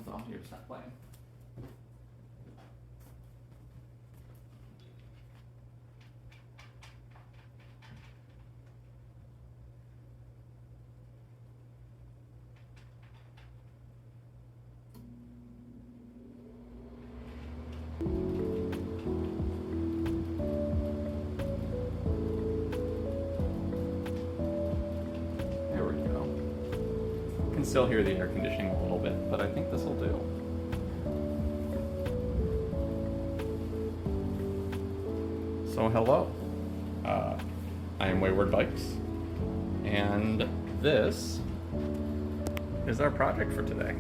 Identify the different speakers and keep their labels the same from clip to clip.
Speaker 1: with audio stop playing. Still hear the air conditioning a little bit, but I think this will do. So hello, I am Wayward Bikes, and this is our project for today.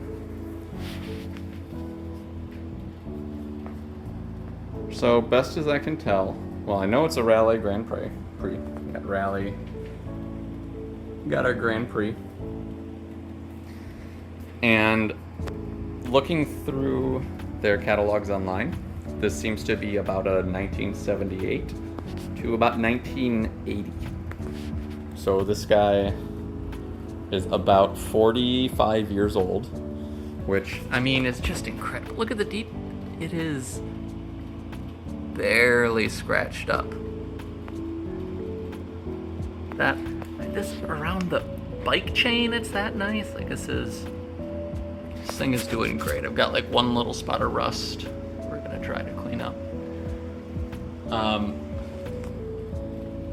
Speaker 1: So best as I can tell, well, I know it's a Raleigh Grand Prix. We got Raleigh, got our Grand Prix. And looking through their catalogs online, this seems to be about a 1978 to about 1980. So this guy is about 45 years old, which, I mean, is just incredible. Look at the deep, it is barely scratched up. This around the bike chain, it's that nice. Like this thing is doing great. I've got like one little spot of rust we're gonna try to clean up.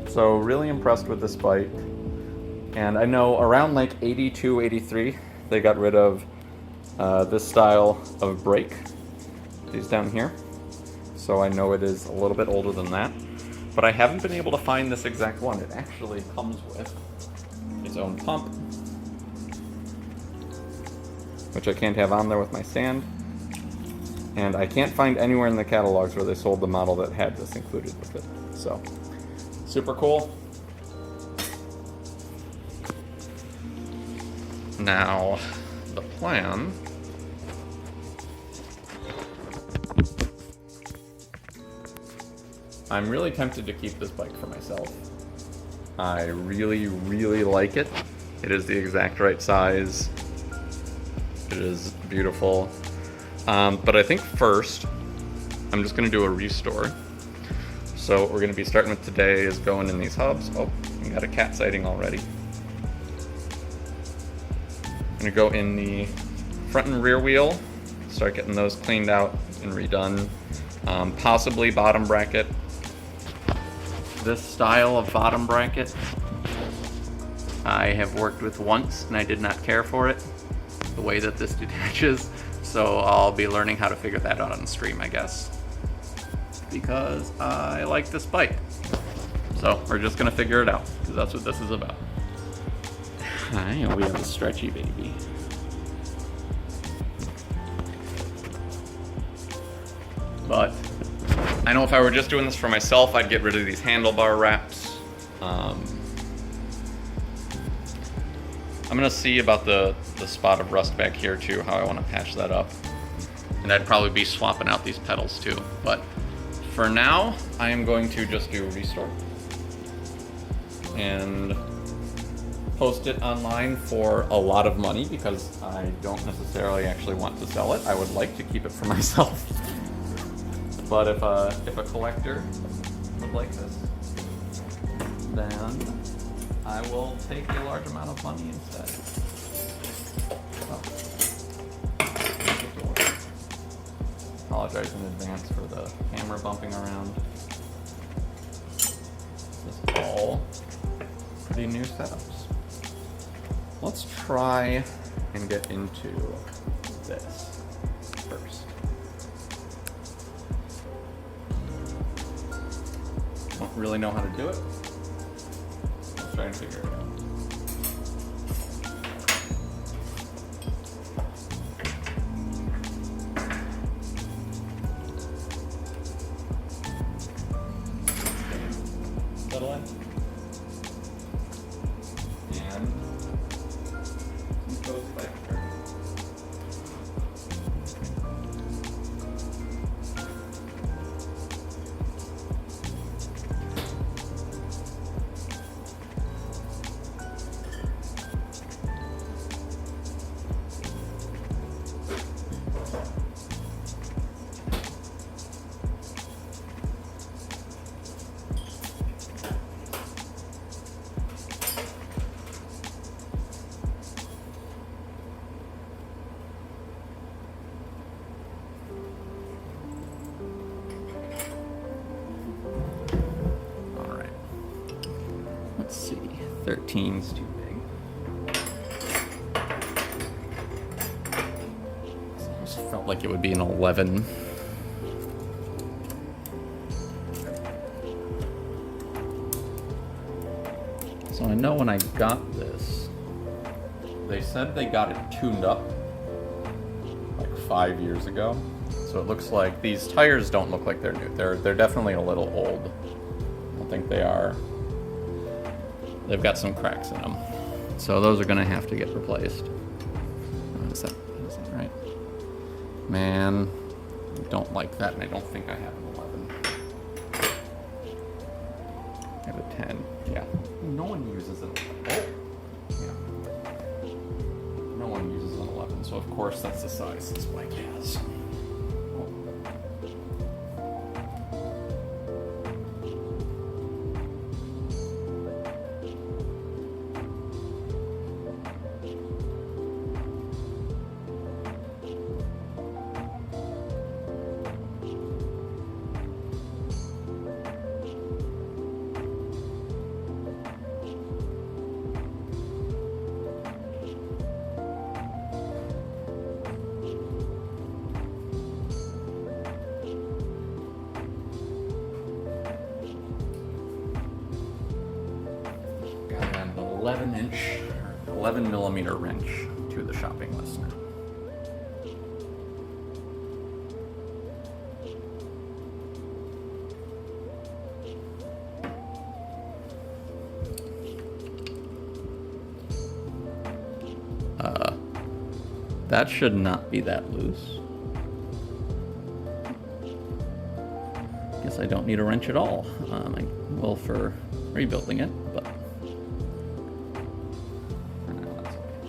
Speaker 1: So really impressed with this bike. And I know around like 82, 83, they got rid of this style of brake, these down here. So I know it is a little bit older than that, but I haven't been able to find this exact one. It actually comes with its own pump, which I can't have on there with my stand. And I can't find anywhere in the catalogs where they sold the model that had this included with it. So, super cool. Now, the plan. I'm really tempted to keep this bike for myself. I really, really like it. It is the exact right size. It is beautiful. But I think first, I'm just gonna do a restore. So what we're gonna be starting with today is going in these hubs. Oh, we got a cat sighting already. I'm gonna go in the front and rear wheel, start getting those cleaned out and redone. Possibly bottom bracket. This style of bottom bracket I have worked with once and I did not care for it, the way that this detaches, so I'll be learning how to figure that out on stream, I guess, because I like this bike. So we're just gonna figure it out, because that's what this is about. Hi, we have a stretchy baby. But I know if I were just doing this for myself, I'd get rid of these handlebar wraps. I'm gonna see about the spot of rust back here too, how I wanna patch that up. And I'd probably be swapping out these pedals too. But for now, I am going to just do restore and post it online for a lot of money, because I don't necessarily actually want to sell it. I would like to keep it for myself. But if a collector would like this, then I will take a large amount of money instead. Oh. Apologize in advance for the camera bumping around. This is all pretty new setups. Let's try and get into this first. Don't really know how to do it. Let's try and figure it out. Settle in. And some toast back there. 13's too big. It almost felt like it would be an 11. So I know when I got this, they said they got it tuned up like 5 years ago. So it looks like these tires don't look like they're new. They're definitely a little old. I don't think they are. They've got some cracks in them. So those are gonna have to get replaced. Is that right? Man, I don't like that, and I don't think I have an 11. I have a 10, yeah. No one uses an 11. Oh, yeah. No one uses an 11, so of course that's the size this bike has. Got an 11 millimeter wrench to the shopping list now. That should not be that loose. Guess I don't need a wrench at all. I will for rebuilding it, but that's okay.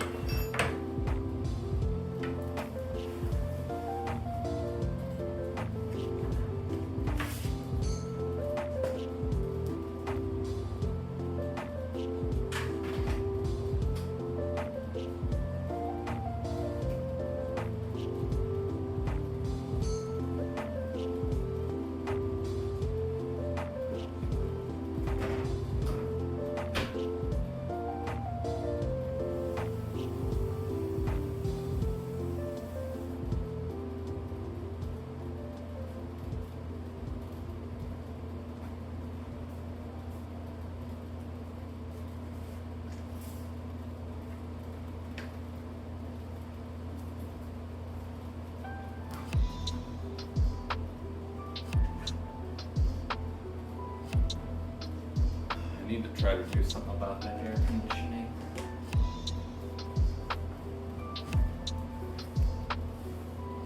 Speaker 1: I need to try to do something about that air conditioning.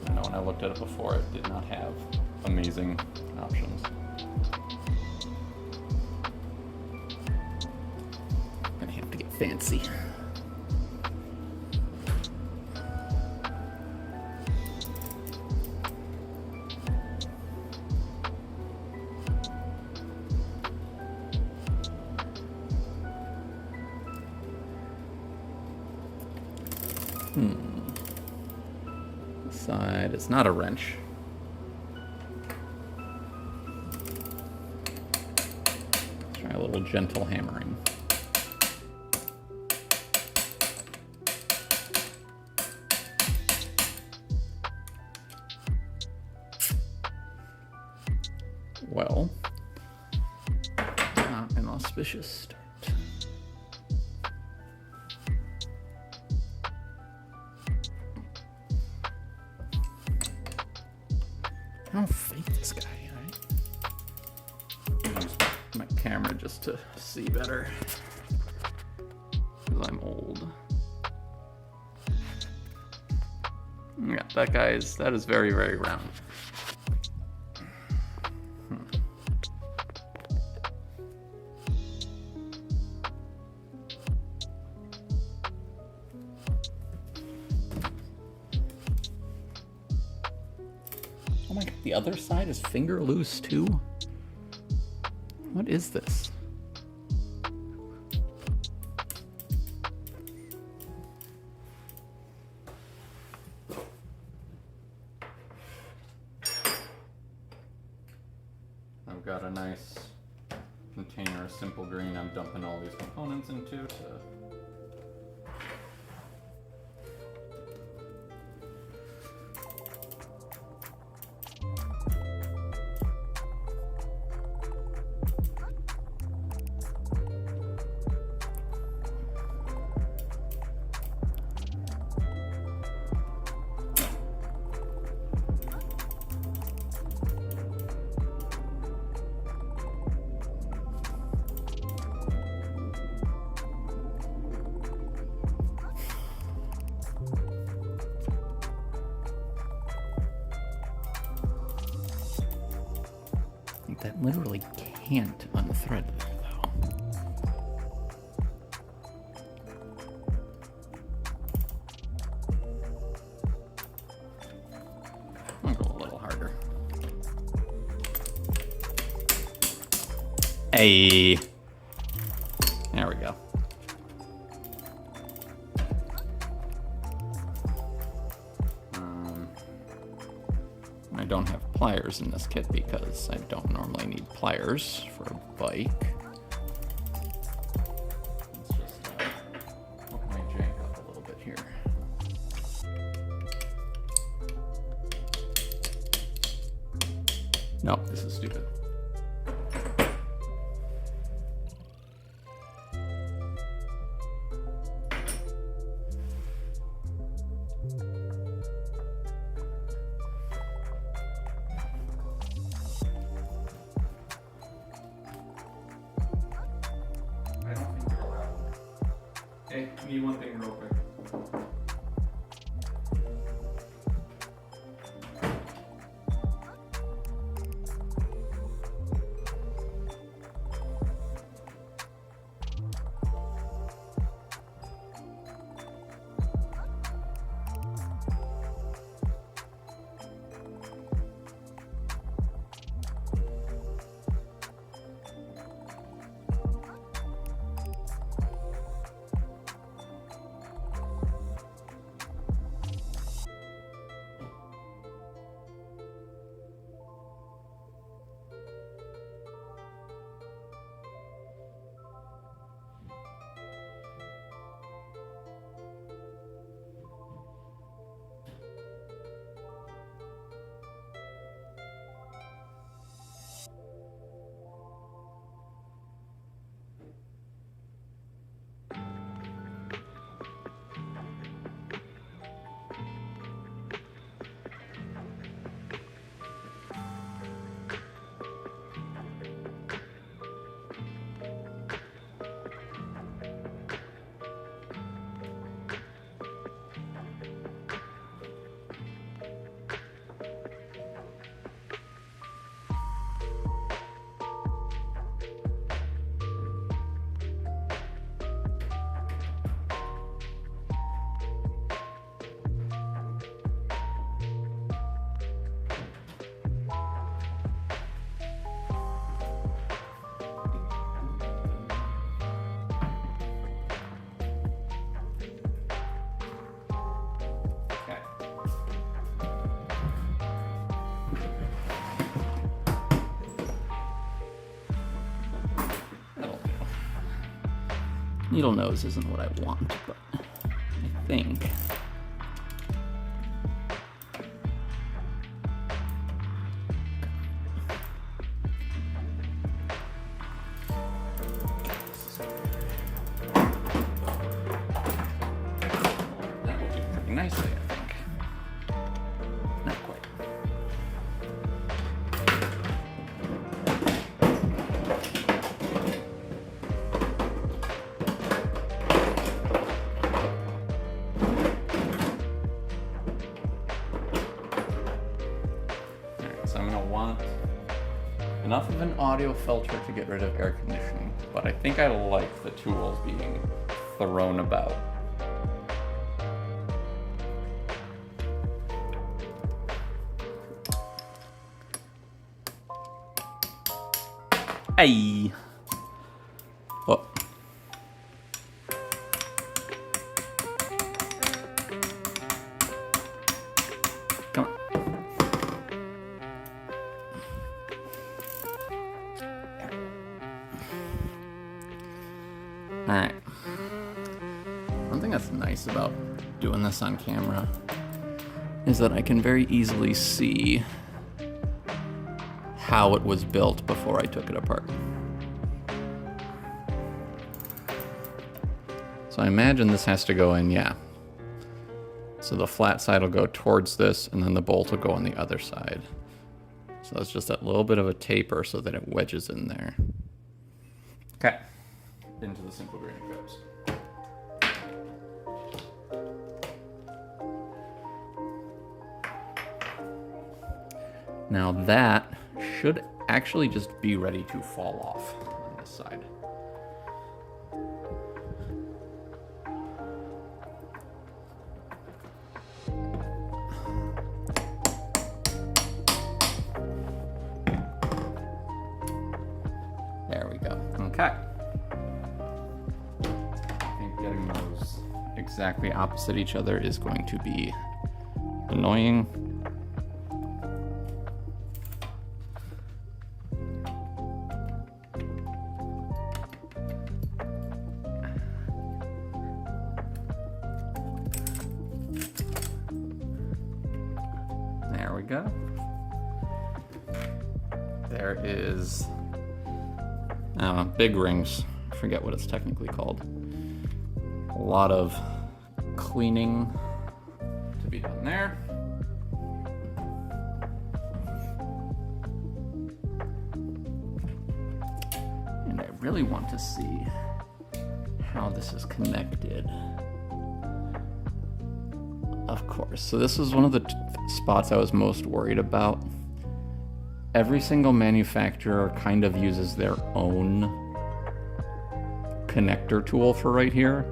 Speaker 1: I know when I looked at it before, it did not have amazing options. Gonna have to get fancy. This side, it's not a wrench. Try a little gentle hammering. Well, not an auspicious start. I don't fake this guy, right? Use my camera just to see better. Because I'm old. Yeah, that is very, very round. Oh my god, the other side is finger loose too? What is this? I've got a nice container of simple green I'm dumping all these components into to
Speaker 2: That literally can't unthread there, though.
Speaker 1: I'll go a little harder.
Speaker 2: Hey.
Speaker 1: There we go. I don't have pliers in this kit because I don't normally need pliers for a bike. Let's just hook my jank up a little bit here. No, this is stupid. I don't think you're allowed. Hey, need one thing real quick.
Speaker 2: Needle nose isn't what I want, but I think.
Speaker 1: That will do pretty nicely, I think.
Speaker 2: Not quite.
Speaker 1: So I'm going to want enough of an audio filter to get rid of air conditioning, but I think I like the tools being thrown about.
Speaker 2: Hey. What? Come on. Alright. One thing that's nice about doing this on camera is that I can very easily see how it was built before I took it apart. So I imagine this has to go in, yeah. So the flat side will go towards this, and then the bolt will go on the other side. So it's just that little bit of a taper so that it wedges in there. Okay. Into the simple grain it goes. Now that should actually just be ready to fall off on this side. There we go. Okay. I think getting those exactly opposite each other is going to be annoying. There we go. There is big rings. I forget what it's technically called. A lot of cleaning to be done there. And I really want to see how this is connected. Of course. So this is one of the spots I was most worried about. Every single manufacturer kind of uses their own connector tool for right here.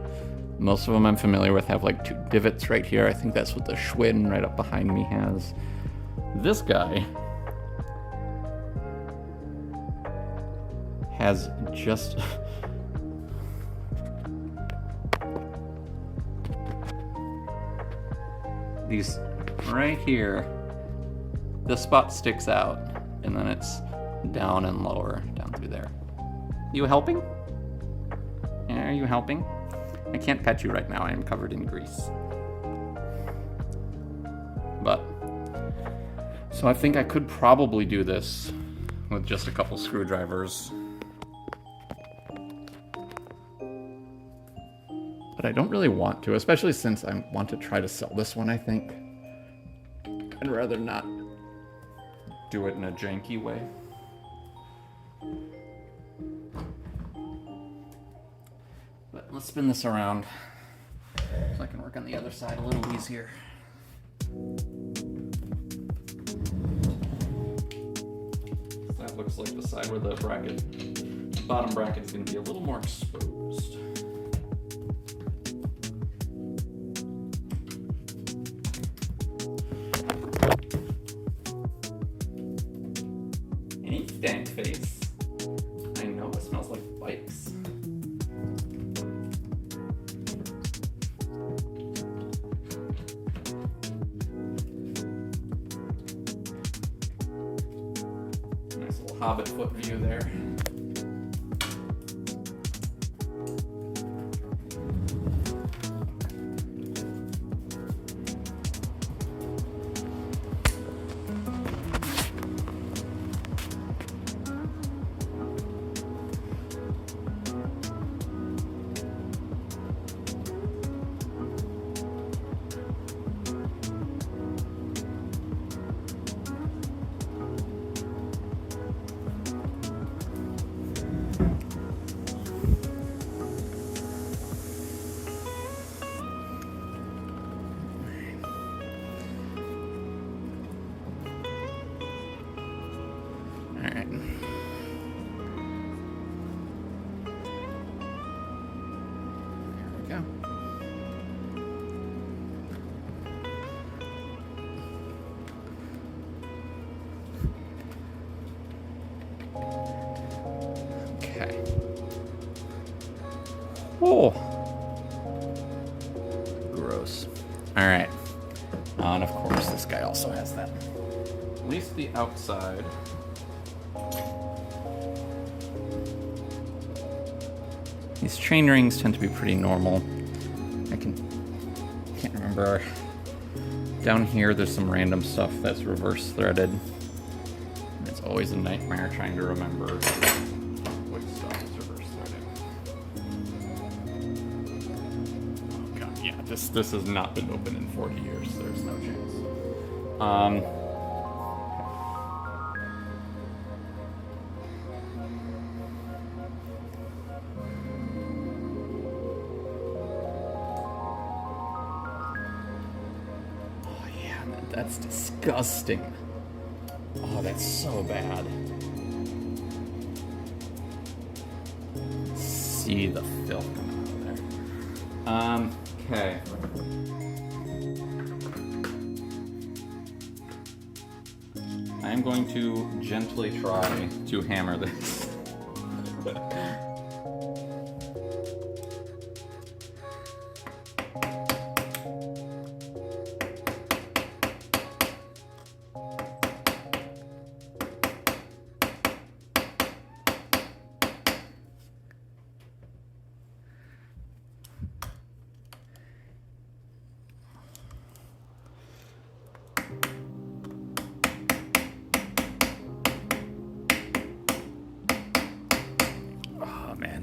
Speaker 2: Most of them I'm familiar with have like 2 divots right here. I think that's what the Schwinn right up behind me has. This guy has just these right here. This spot sticks out, and then it's down and lower down through there. You helping? Are you helping? I can't pet you right now. I am covered in grease. But, so I think I could probably do this with just a couple screwdrivers. But I don't really want to, especially since I want to try to sell this one, I think. I'd rather not do it in a janky way. But let's spin this around so I can work on the other side a little easier. That looks like the side where the bottom bracket is going to be a little more exposed. Any stank face. I know, it smells like bikes. Nice little hobbit foot view there. Oh, gross. All right. And of course, this guy also has that. At least the outside. . 'Cause These chain rings tend to be pretty normal. Can't remember. Down here, there's some random stuff that's reverse threaded. It's always a nightmare trying to remember which stuff is reverse threaded. Oh god, yeah, this has not been open in 40 years. There's no chance. That's disgusting. Oh, that's so bad. See the filth coming out of there. Okay. I'm going to gently try to hammer this.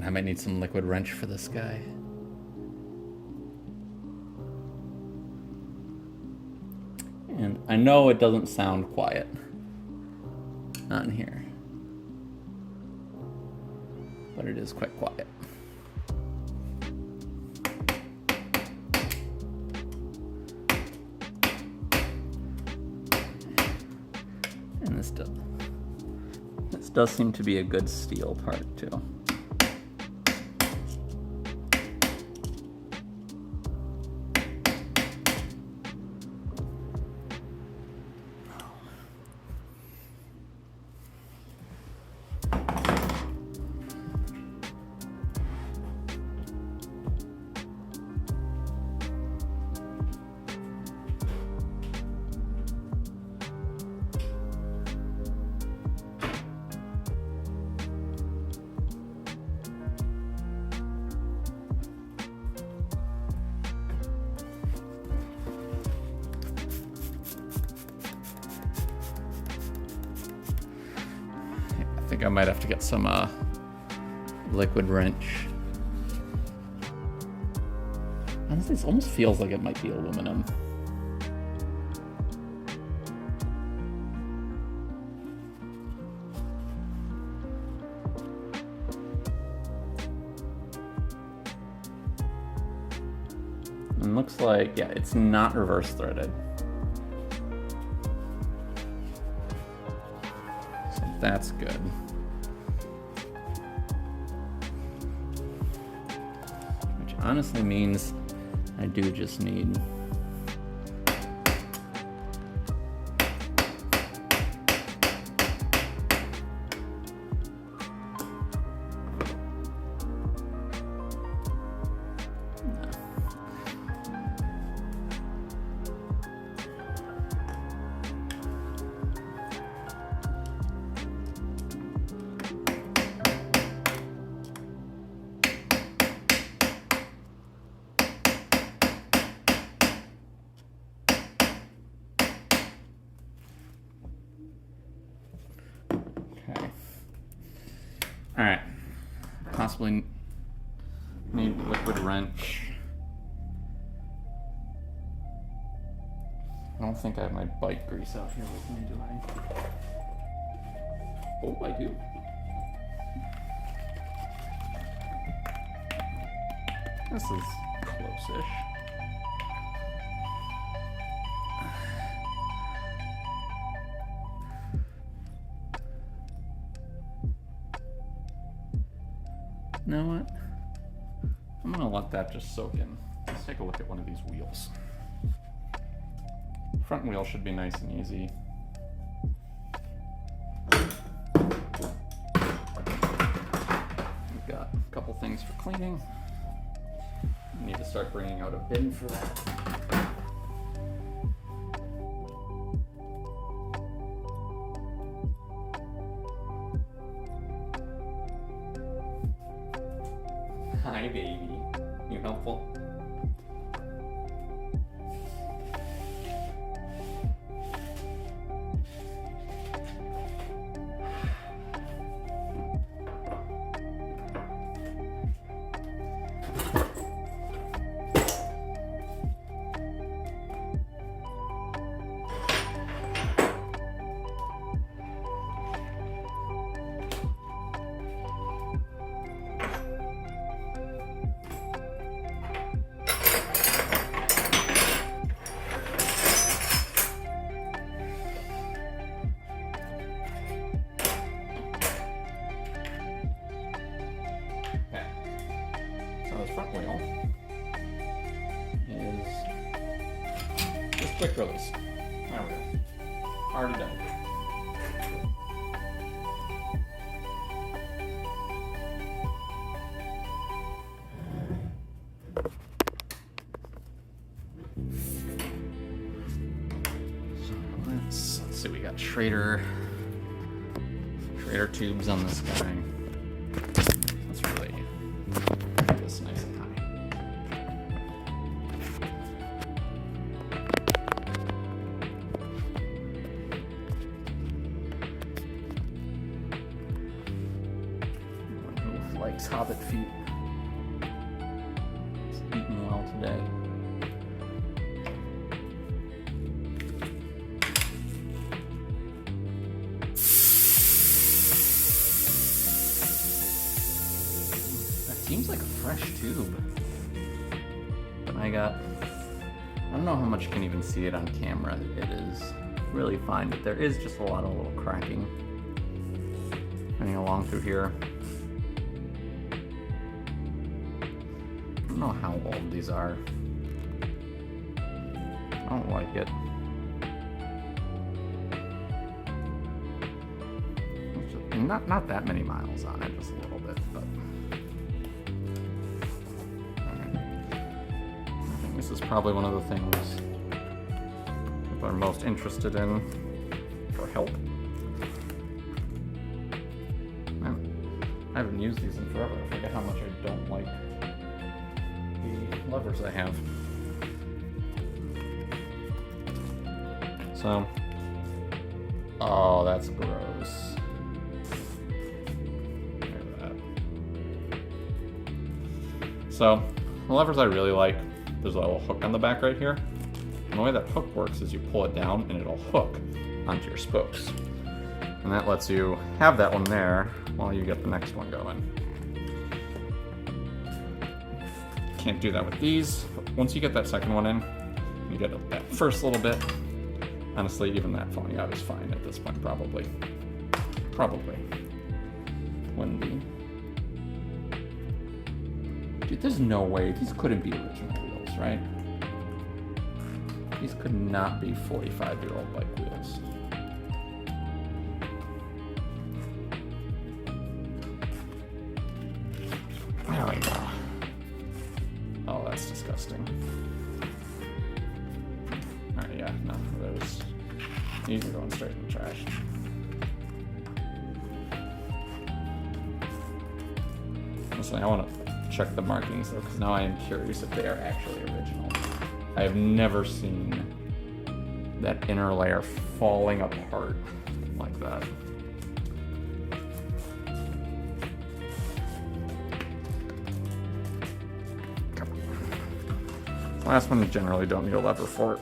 Speaker 2: I might need some liquid wrench for this guy. And I know it doesn't sound quiet. Not in here. But it is quite quiet. And this does seem to be a good steel part too. I think I might have to get some liquid wrench. Honestly, this almost feels like it might be aluminum. And looks like, yeah, it's not reverse threaded. So that's good. Which honestly means I do just need all right, possibly need liquid wrench. I don't think I have my bike grease out here with me, do I? Oh, I do. This is close-ish. You know what? I'm gonna let that just soak in. Let's take a look at one of these wheels. Front wheel should be nice and easy. We've got a couple things for cleaning. We need to start bringing out a bin for that. Hi, baby. You helpful? The front wheel is just quick release. There we go. Already done. So let's see, we got Schrader tubes on this guy. Let's really make this nice and high. Anyone who likes Hobbit feet is eating well today. Seems like a fresh tube. But I don't know how much you can even see it on camera. It is really fine, but there is just a lot of little cracking running along through here. I don't know how old these are. I don't like it. Not that many miles on it, just a little bit, but this is probably one of the things people are most interested in for help. Man, I haven't used these in forever. I forget how much I don't like the levers I have. So, oh, that's gross. Look at that. So, the levers I really like, there's a little hook on the back right here. And the way that hook works is you pull it down and it'll hook onto your spokes. And that lets you have that one there while you get the next one going. Can't do that with these, but once you get that second one in, you get that first little bit. Honestly, even that falling out is fine at this point, probably. Wouldn't be. Dude, there's no way, these couldn't be original wheels, right? These could not be 45-year-old bike wheels. There we go. Oh, that's disgusting. Alright, yeah, no, these are going straight in the trash. Honestly, I want to check the markings though, because now I am curious if they are actually original. I have never seen that inner layer falling apart like that. Last one, you generally don't need a lever for it.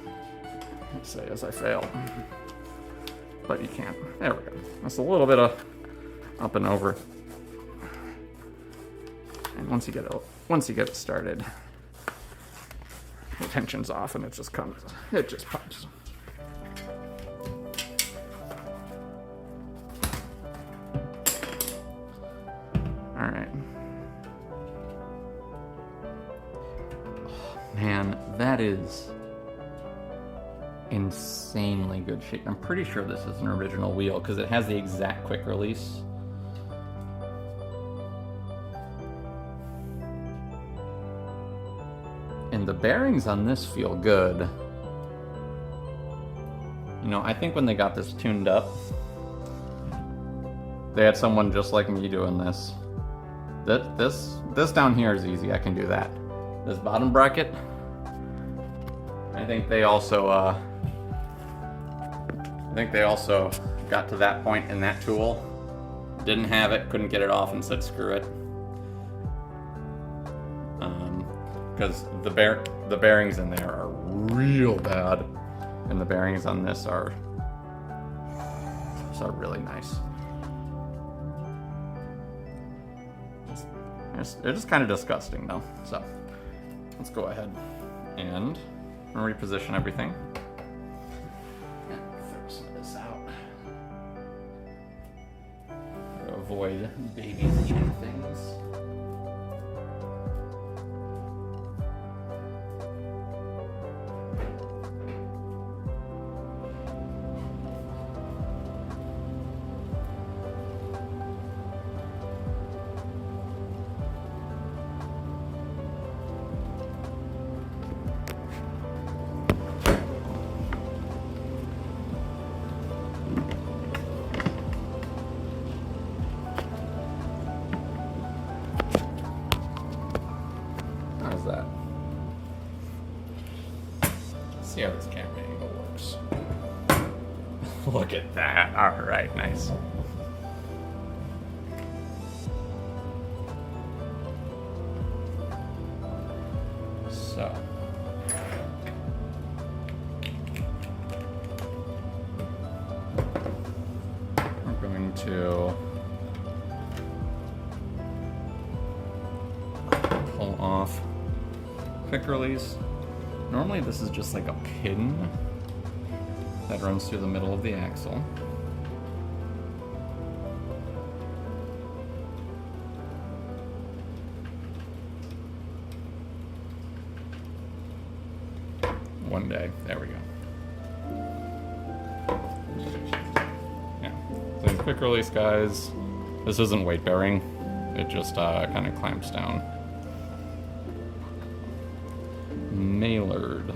Speaker 2: I say as I fail. But you can't. There we go. That's a little bit of up and over. And once you get it started, the tension's off and it just pops. All right. Oh, man, that is insanely good shape. I'm pretty sure this is an original wheel because it has the exact quick release. And the bearings on this feel good. You know, I think when they got this tuned up, they had someone just like me doing this. This down here is easy. I can do that. This bottom bracket, I think they also got to that point in that tool. Didn't have it, couldn't get it off, and said screw it. Because the bearings in there are real bad, and the bearings on this are really nice. They're just kind of disgusting though. So let's go ahead and reposition everything. And throw some of this out. To avoid babies eating things. How's that? Let's see how this camera angle works. Look at that. All right, nice. So. We're going to pull off quick release. Normally this is just like a pin that runs through the middle of the axle. One day, there we go. Yeah, so quick release, guys. This isn't weight bearing. It just kind of clamps down. Maillard,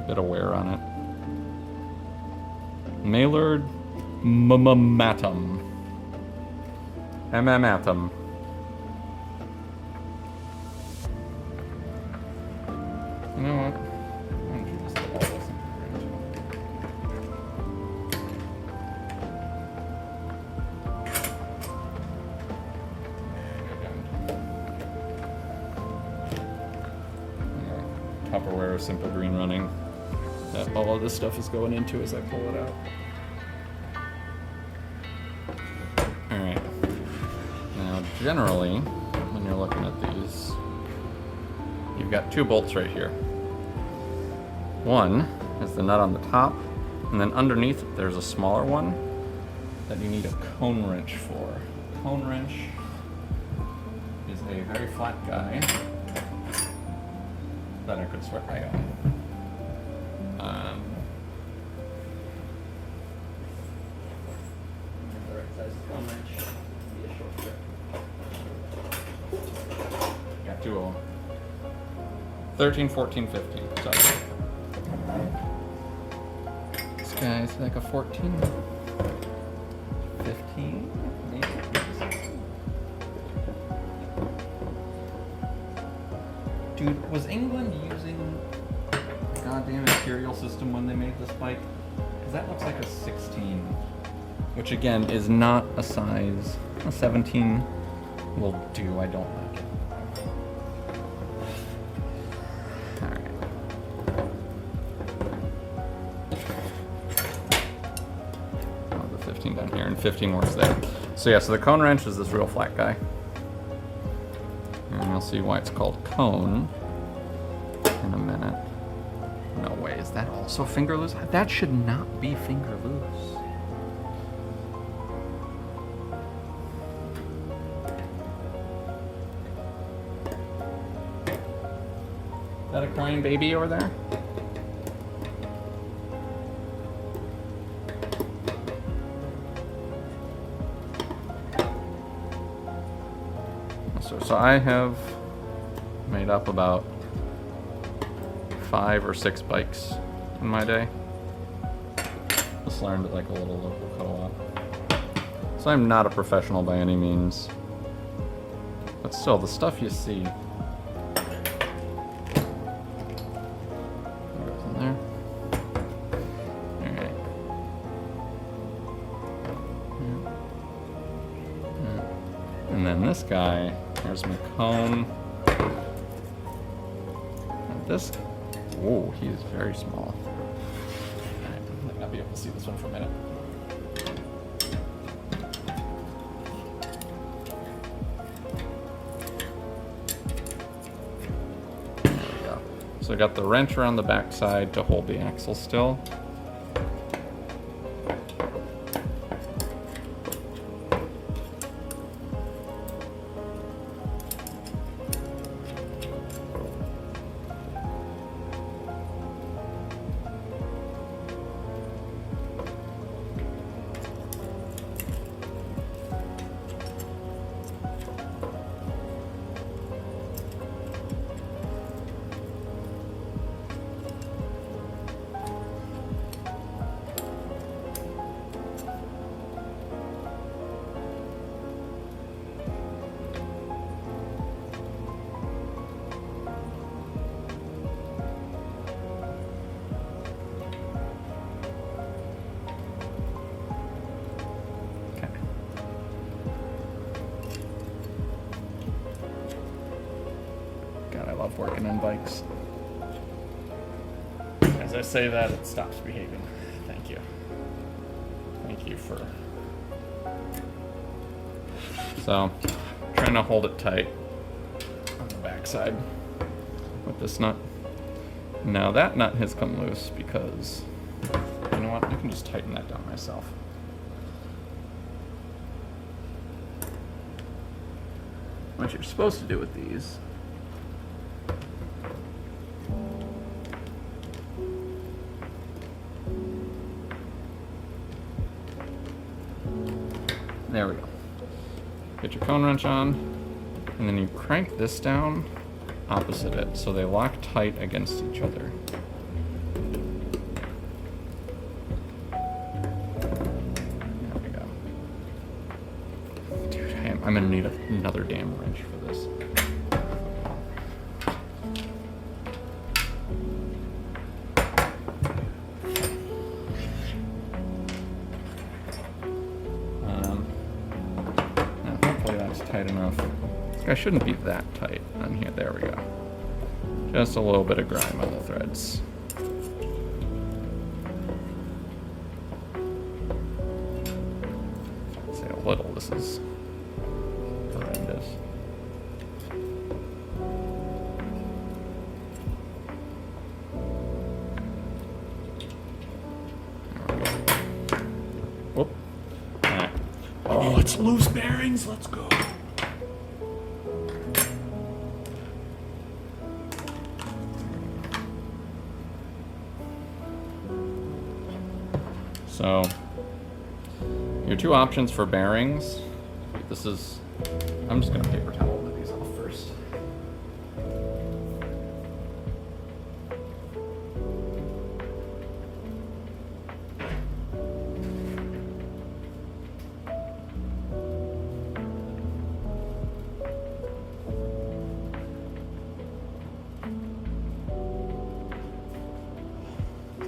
Speaker 2: bit of wear on it. Maillard Mamatum. Mamatum. You know what? Why don't you just put all this in here? Tupperware, Simple Green running. That all of this stuff is going into as I pull it out. Alright. Now, generally, when you're looking at these, you've got two bolts right here. One is the nut on the top, and then underneath there's a smaller one that you need a cone wrench for. Cone wrench is a very flat guy that I could sweat my own. The right size cone wrench. Be a short grip. Got two of them. 13, 14, 15. Sorry. This guy's like a 14. 15, maybe. Dude, was England using a goddamn imperial system when they made this bike? Because that looks like a 16. Which again is not a size. A 17 will do. I don't like it. Alright. Oh, the 15 down here, and 15 works there. So yeah, so the cone wrench is this real flat guy. And you'll see why it's called cone in a minute. No way, is that also finger loose? That should not be finger loose. Is that a crying baby over there? So I have made up about 5 or 6 bikes in my day. Just learned at like a little local co-op. So I'm not a professional by any means. But still, the stuff you see goes in there. Alright. And then this guy, there's my cone. And this, whoa, he is very small. Alright, I might not be able to see this one for a minute. There we go. So I got the wrench around the back side to hold the axle still. God, I love working on bikes. As I say that, it stops behaving. Thank you. Thank you for... So, trying to hold it tight on the backside with this nut. Now that nut has come loose because, you know what, I can just tighten that down myself. What you're supposed to do with these there we go. Get your cone wrench on, and then you crank this down opposite it so they lock tight against each other. There we go. Dude, I'm gonna need another damn wrench for this. Tight enough. This guy shouldn't be that tight on here. There we go. Just a little bit of grime on the threads. I'd say a little. This is horrendous. Whoop. All right. Oh, it's loose bearings. Let's go. So, your two options for bearings, this is, I'm just gonna paper towel these off first.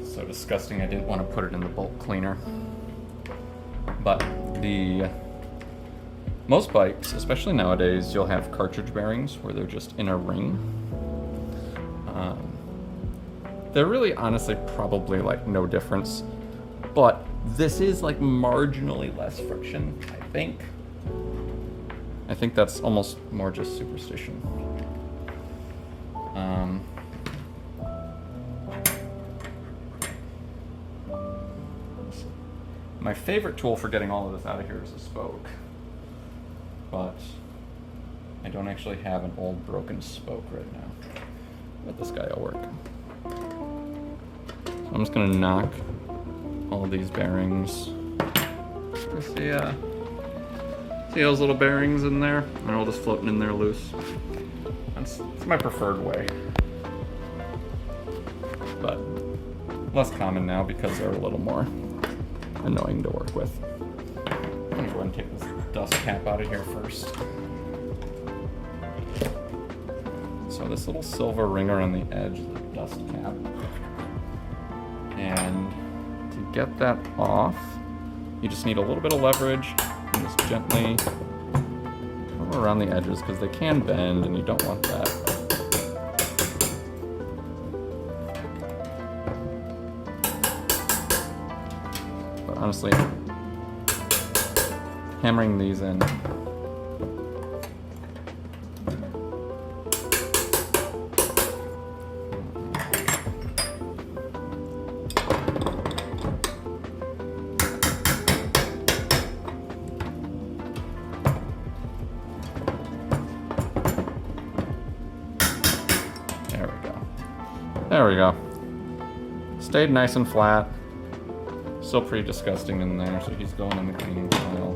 Speaker 2: So disgusting, I didn't want to put it in the bulk cleaner. But most bikes, especially nowadays, you'll have cartridge bearings where they're just in a ring. They're really honestly probably like no difference, but this is like marginally less friction, I think. I think that's almost more just superstition. My favorite tool for getting all of this out of here is a spoke, but I don't actually have an old broken spoke right now, but this guy will work. So I'm just gonna knock all these bearings. See those little bearings in there? They're all just floating in there loose. That's my preferred way, but less common now because they're a little more annoying to work with. I'm gonna go ahead and take this dust cap out of here first.
Speaker 1: So this little silver ringer on the edge is a dust cap. And to get that off, you just need a little bit of leverage and just gently go around the edges because they can bend and you don't want that. But honestly, hammering these in There we go. Stayed nice and flat. Still pretty disgusting in there, so he's going in the cleaning pile.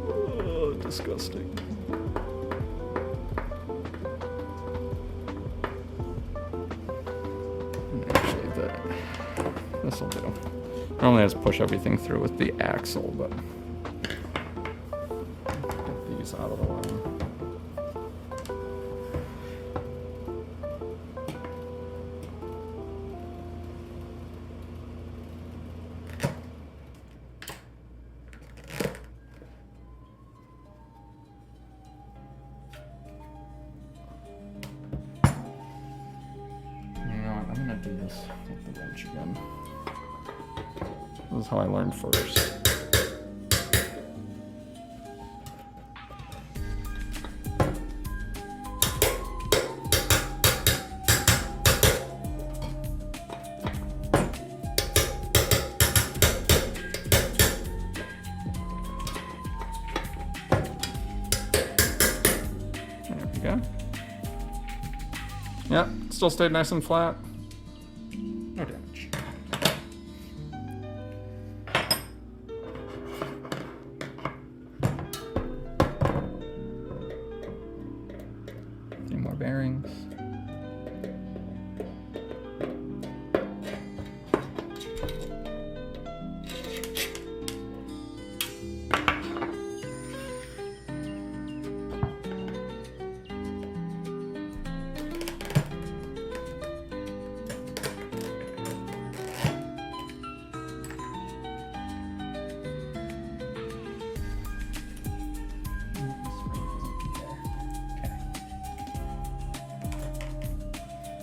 Speaker 1: Oh, disgusting. Actually, this'll do. Normally I just push everything through with the axle, but get these out of the way. You know what, I'm gonna do this with the wrench again. This is how I learned first. There we go. Yep, still stayed nice and flat. No damage. More bearings.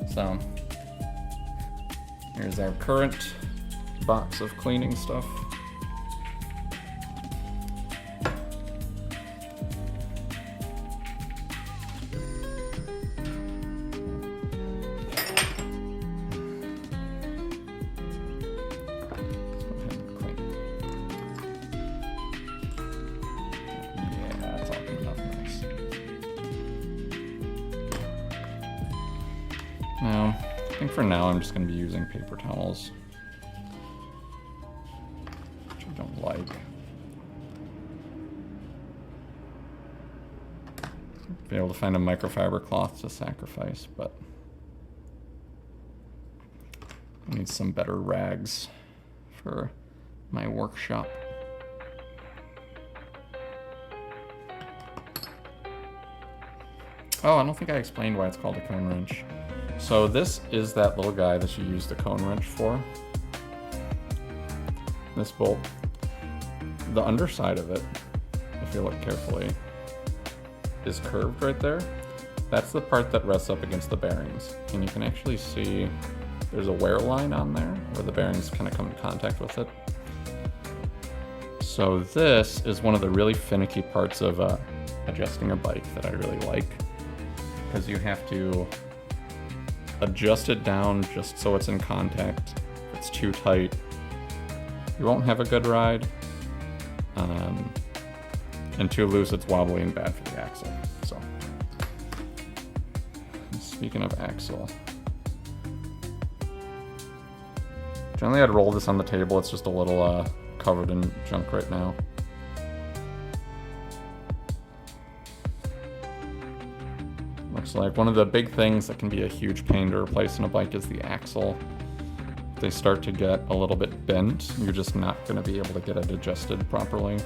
Speaker 1: So, here's our current box of cleaning stuff. Yeah, it's all coming up nice. Now, I think for now I'm just going to be using paper towels, which I don't like. Be able to find a microfiber cloth to sacrifice, but I need some better rags for my workshop. Oh, I don't think I explained why it's called a cone wrench. So this is that little guy that you use the cone wrench for. This bolt. The underside of it, if you look carefully, is curved right there. That's the part that rests up against the bearings. And you can actually see there's a wear line on there where the bearings kind of come in contact with it. So this is one of the really finicky parts of adjusting a bike that I really like, because you have to adjust it down just so it's in contact. If it's too tight, you won't have a good ride. And too loose, it's wobbly and bad for the axle. So, speaking of axle, generally I'd roll this on the table. It's just a little covered in junk right now. Looks like one of the big things that can be a huge pain to replace in a bike is the axle.
Speaker 2: they start to get a little bit bent, you're just not going to be able to get it adjusted properly.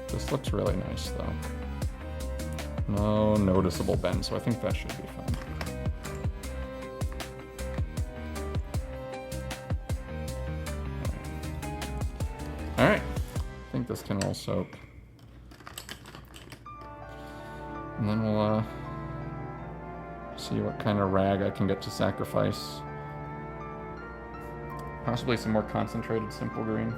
Speaker 2: This looks really nice though. No noticeable bend, so I think that should be fine. All right, I think this can all soak. And then we'll see what kind of rag I can get to sacrifice. Possibly some more concentrated simple green.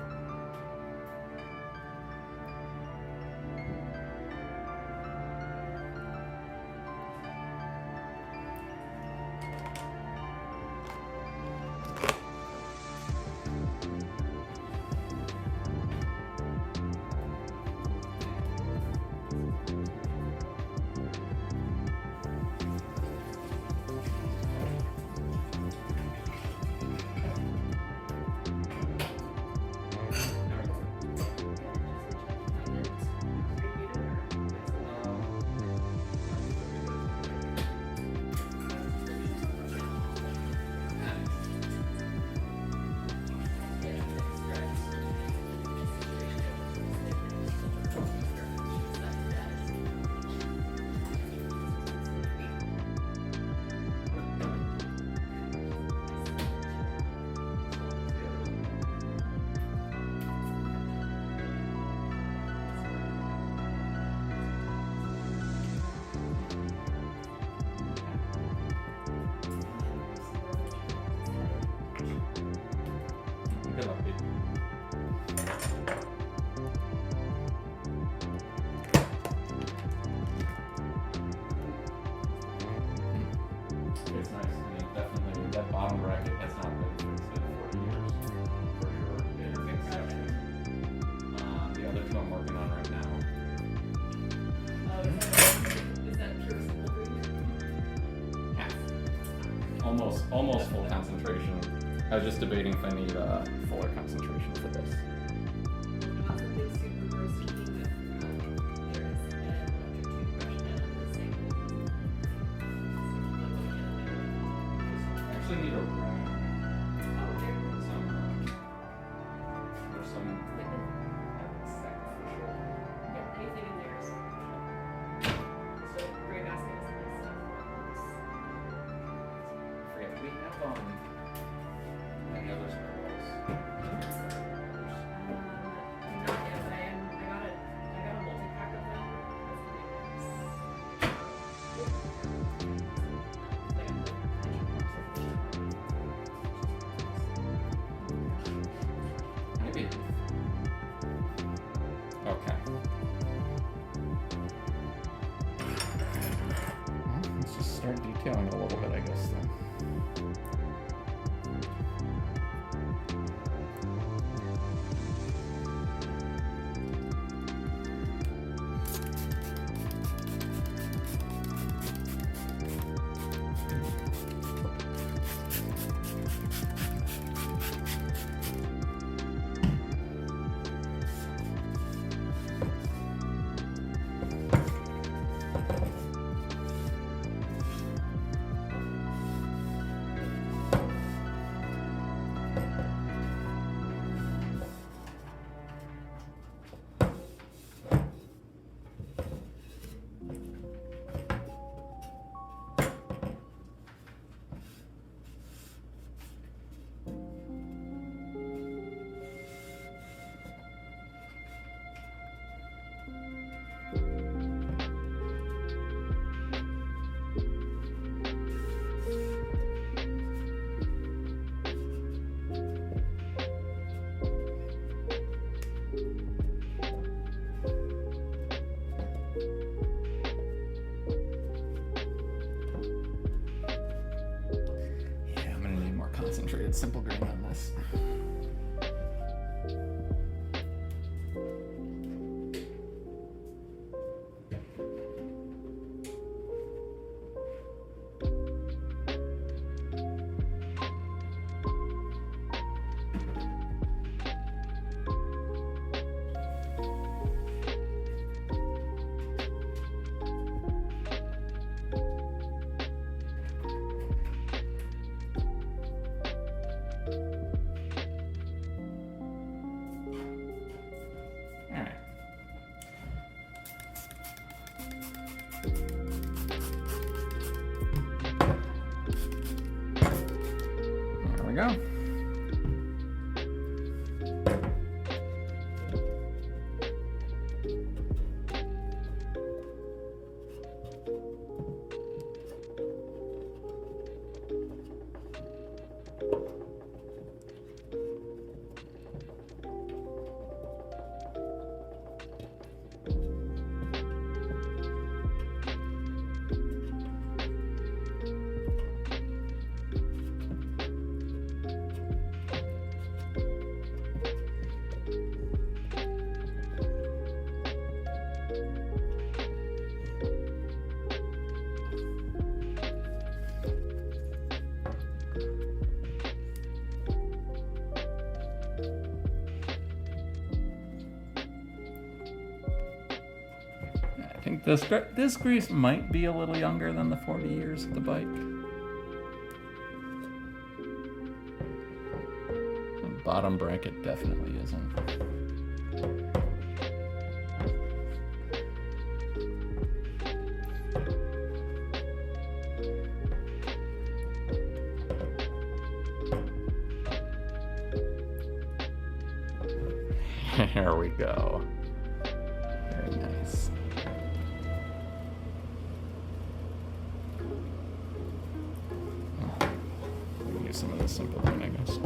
Speaker 2: It's nice. I mean, definitely that bottom bracket has not been fixed in 40 years, for sure. Yeah, fixed section. The other two I'm working on right now.
Speaker 3: Is that true simple green?
Speaker 2: Half. Almost full concentration. I was just debating if I need fuller concentration for this.
Speaker 3: Not something super gross to keep with there is an electric toothbrush and the same.
Speaker 2: I actually need a rag.
Speaker 3: Oh, there.
Speaker 2: There's some sacrificial.
Speaker 3: Yeah, anything in there is. So gray basket is nice stuff.
Speaker 2: Forget, we have any other sparkles?
Speaker 3: Not yet, but I got a multi-pack of them. Like
Speaker 2: Maybe. Okay. Well, let's just start detailing a little bit, I guess, then. Yeah, I'm gonna need more concentrated simple green on this. go. I think this grease might be a little younger than the 40 years of the bike. The bottom bracket definitely isn't. There we go. Very nice. We can use some of the simple one, I guess.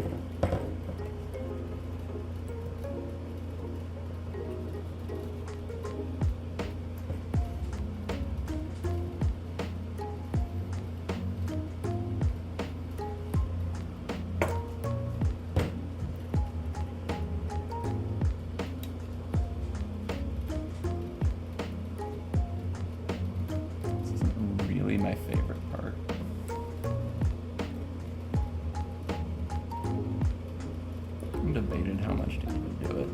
Speaker 2: This isn't really my favorite part. I'm debated how much to even do it.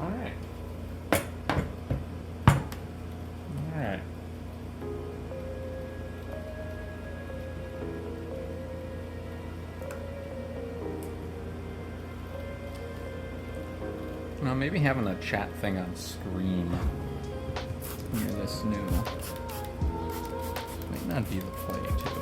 Speaker 1: Alright. Alright. Now maybe having a chat thing on screen near this new might not be the play too.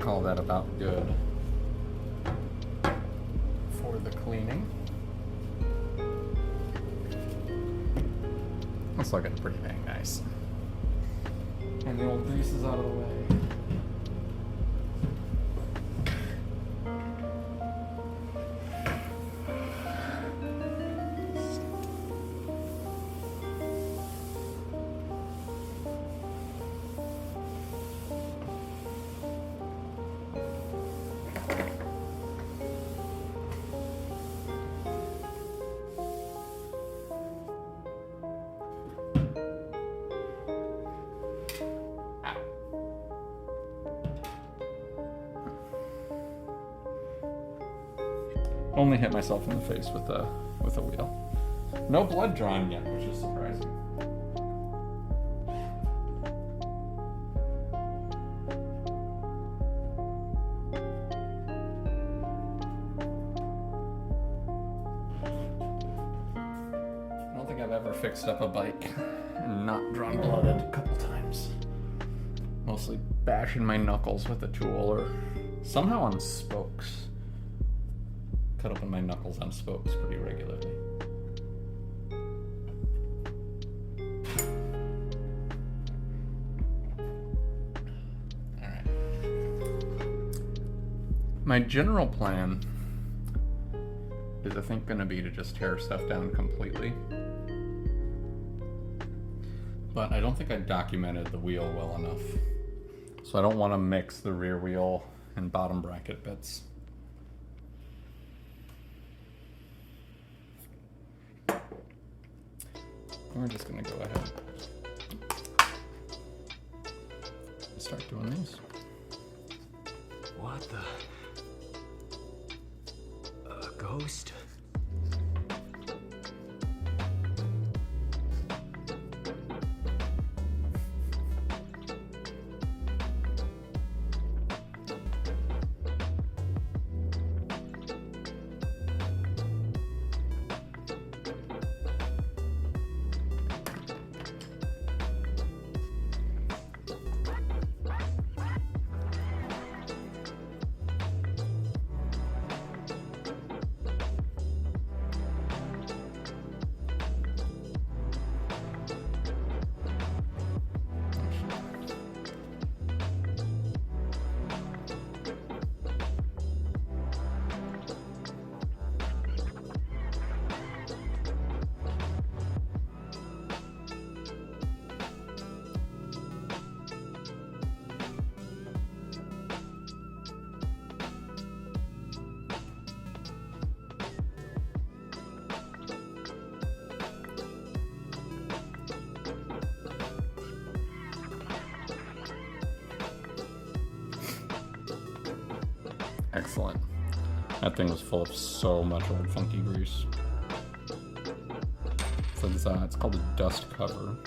Speaker 2: call that about good for the cleaning. It's looking pretty dang nice. And the old grease is out of the way. Only hit myself in the face with a wheel. No blood drawn yet, which is surprising. I don't think I've ever fixed up a bike and not drawn blood a couple times. Mostly bashing my knuckles with a tool or somehow on spokes. Cut open my knuckles on spokes pretty regularly. Alright. My general plan is I think gonna be to just tear stuff down completely. But I don't think I documented the wheel well enough. So I don't want to mix the rear wheel and bottom bracket bits. We're just gonna go ahead and start doing these.
Speaker 4: What the? A ghost?
Speaker 2: Excellent. That thing was full of so much old funky grease. So it's called a dust cover.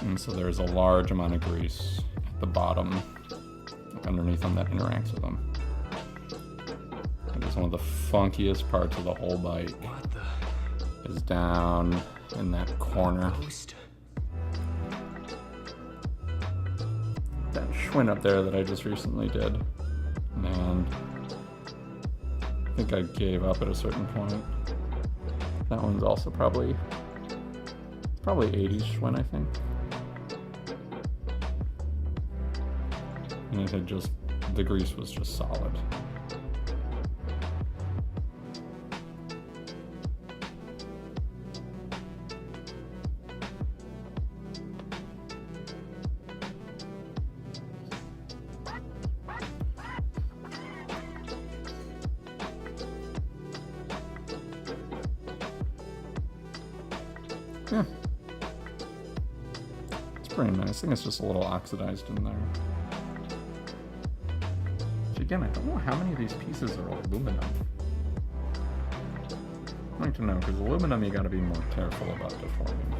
Speaker 2: And so there's a large amount of grease at the bottom, underneath them, that interacts with them. It is one of the funkiest parts of the whole bike.
Speaker 4: What the?
Speaker 2: Is down in that corner.
Speaker 4: Ghost?
Speaker 2: That Schwinn up there that I just recently did. And I think I gave up at a certain point. That one's also probably 80s Schwinn, I think. And it had just, the grease was just solid. Yeah. It's pretty nice. I think it's just a little oxidized in there. So again, I don't know how many of these pieces are aluminum. I'd like to know, because aluminum you gotta be more careful about deforming.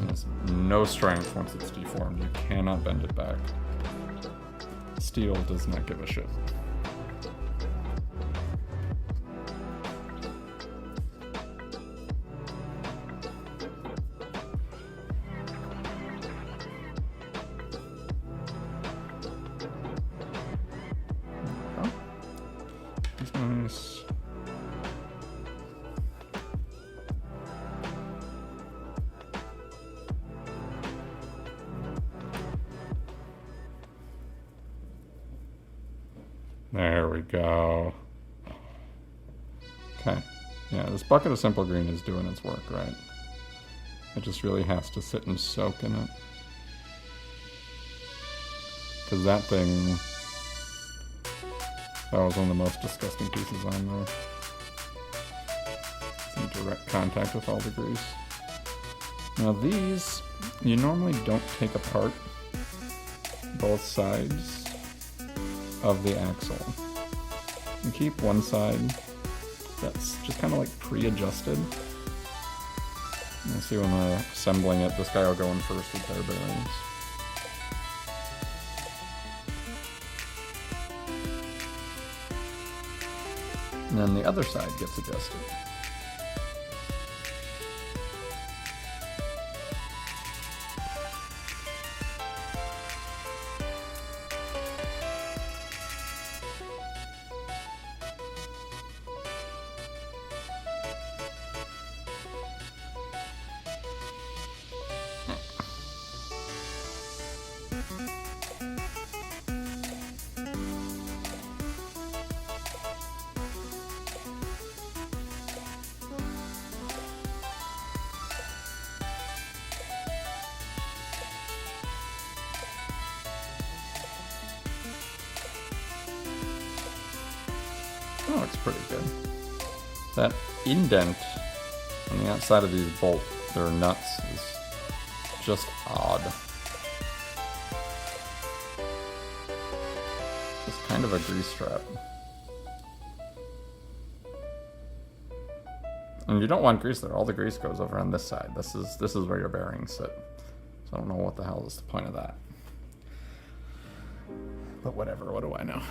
Speaker 2: It has no strength once it's deformed. You cannot bend it back. Steel does not give a shit. There we go. Okay. Yeah, this bucket of simple green is doing its work, right? It just really has to sit and soak in it. Because that thing... That was one of the most disgusting pieces on there. It's in direct contact with all the grease. Now these, you normally don't take apart both sides of the axle. You keep one side that's just kind of like pre-adjusted. You'll see when we're assembling it, this guy will go in first with their bearings. And then the other side gets adjusted. That looks pretty good. That indent on the outside of these bolt, their nuts, is just odd. Just kind of a grease trap. And you don't want grease there. All the grease goes over on this side. This is where your bearings sit. So I don't know what the hell is the point of that. But whatever, what do I know?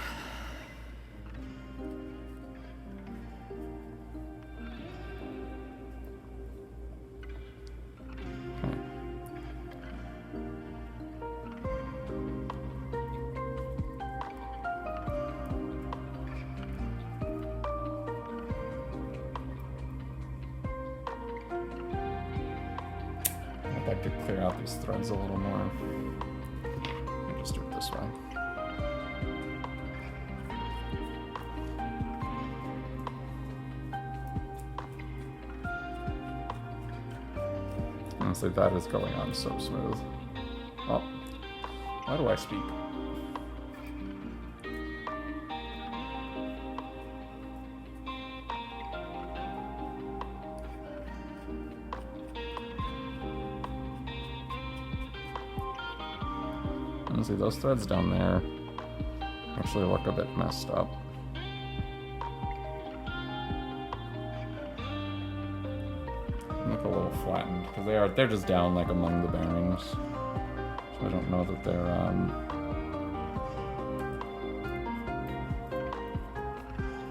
Speaker 2: I'd like to clear out these threads a little more. Let me just do it this way. Honestly, that is going on so smooth. Oh, why do I speak? See, those threads down there actually look a bit messed up. Look a little flattened because they're just down like among the bearings. So I don't know that they're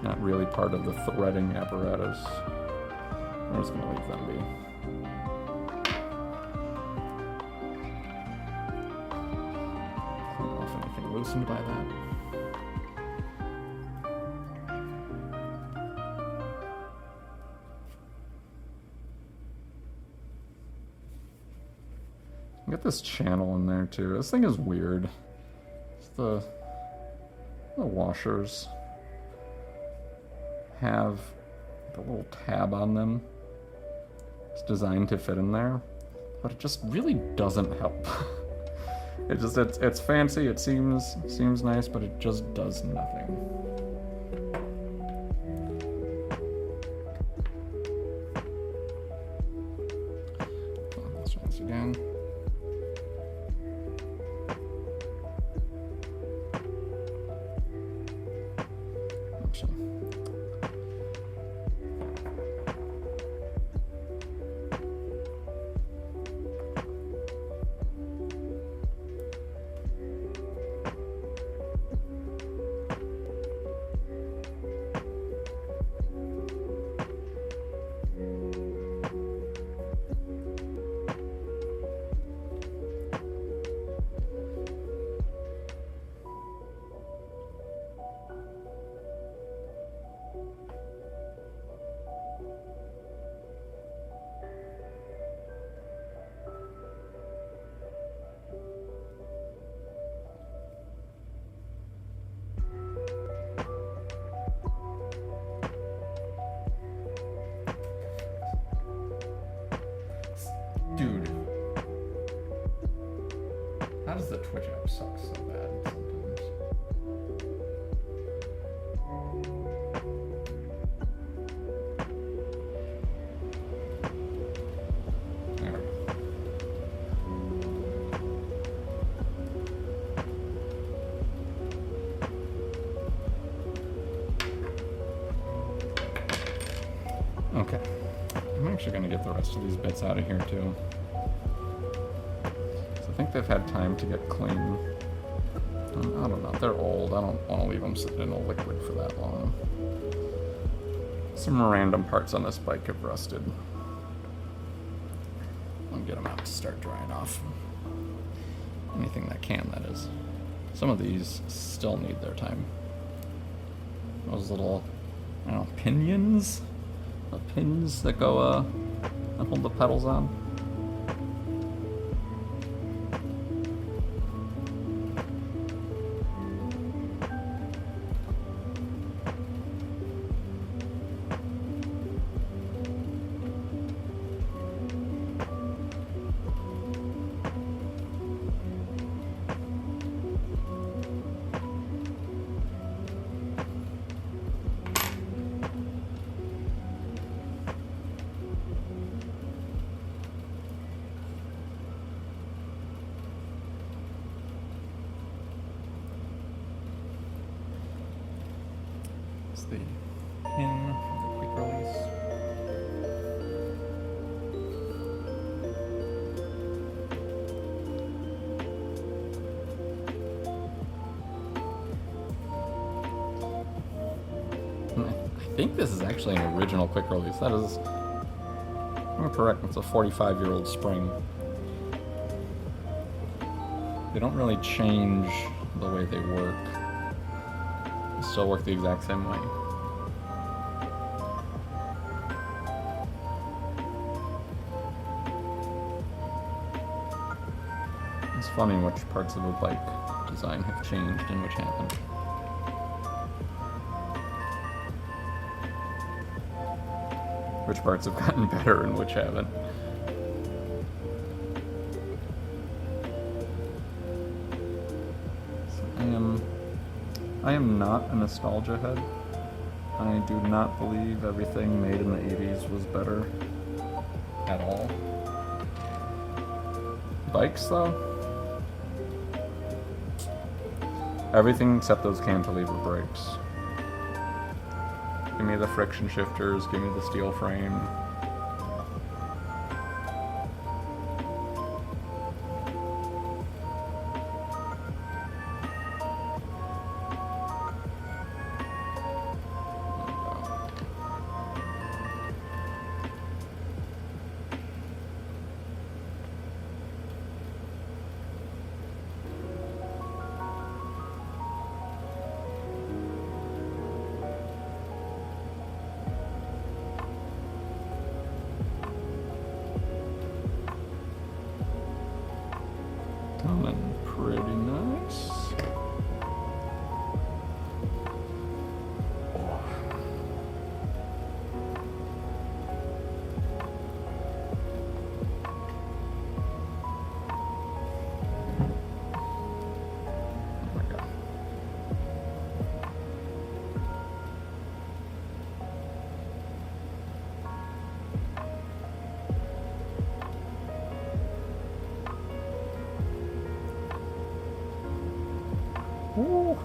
Speaker 2: not really part of the threading apparatus. I'm just gonna leave them be. Loosened by that. Get this channel in there too. This thing is weird. It's the washers have the little tab on them. It's designed to fit in there, but it just really doesn't help. It's fancy, it seems nice, but it just does nothing. Let's try this again. Oops. Twitch app sucks so bad sometimes. There we go. Okay. I'm actually going to get the rest of these bits out of here too. So I think they've had time to get clean. I don't know. They're old. I don't want to leave them sitting in a liquid for that long. Some random parts on this bike have rusted. I'll get them out to start drying off. Anything that can, that is. Some of these still need their time. Those little, I don't know, pinions? The pins that go, that hold the pedals on. The pin for the quick release. I think this is actually an original quick release. That is, I'm correct, it's a 45-year-old spring. They don't really change the way they work. They still work the exact same way. It's funny which parts of the bike design have changed and which haven't. Which parts have gotten better and which haven't. So I am not a nostalgia head. I do not believe everything made in the 80s was better at all. Bikes though? Everything except those cantilever brakes. Give me the friction shifters, give me the steel frame. Coming pretty nice. Oh my God. Ooh.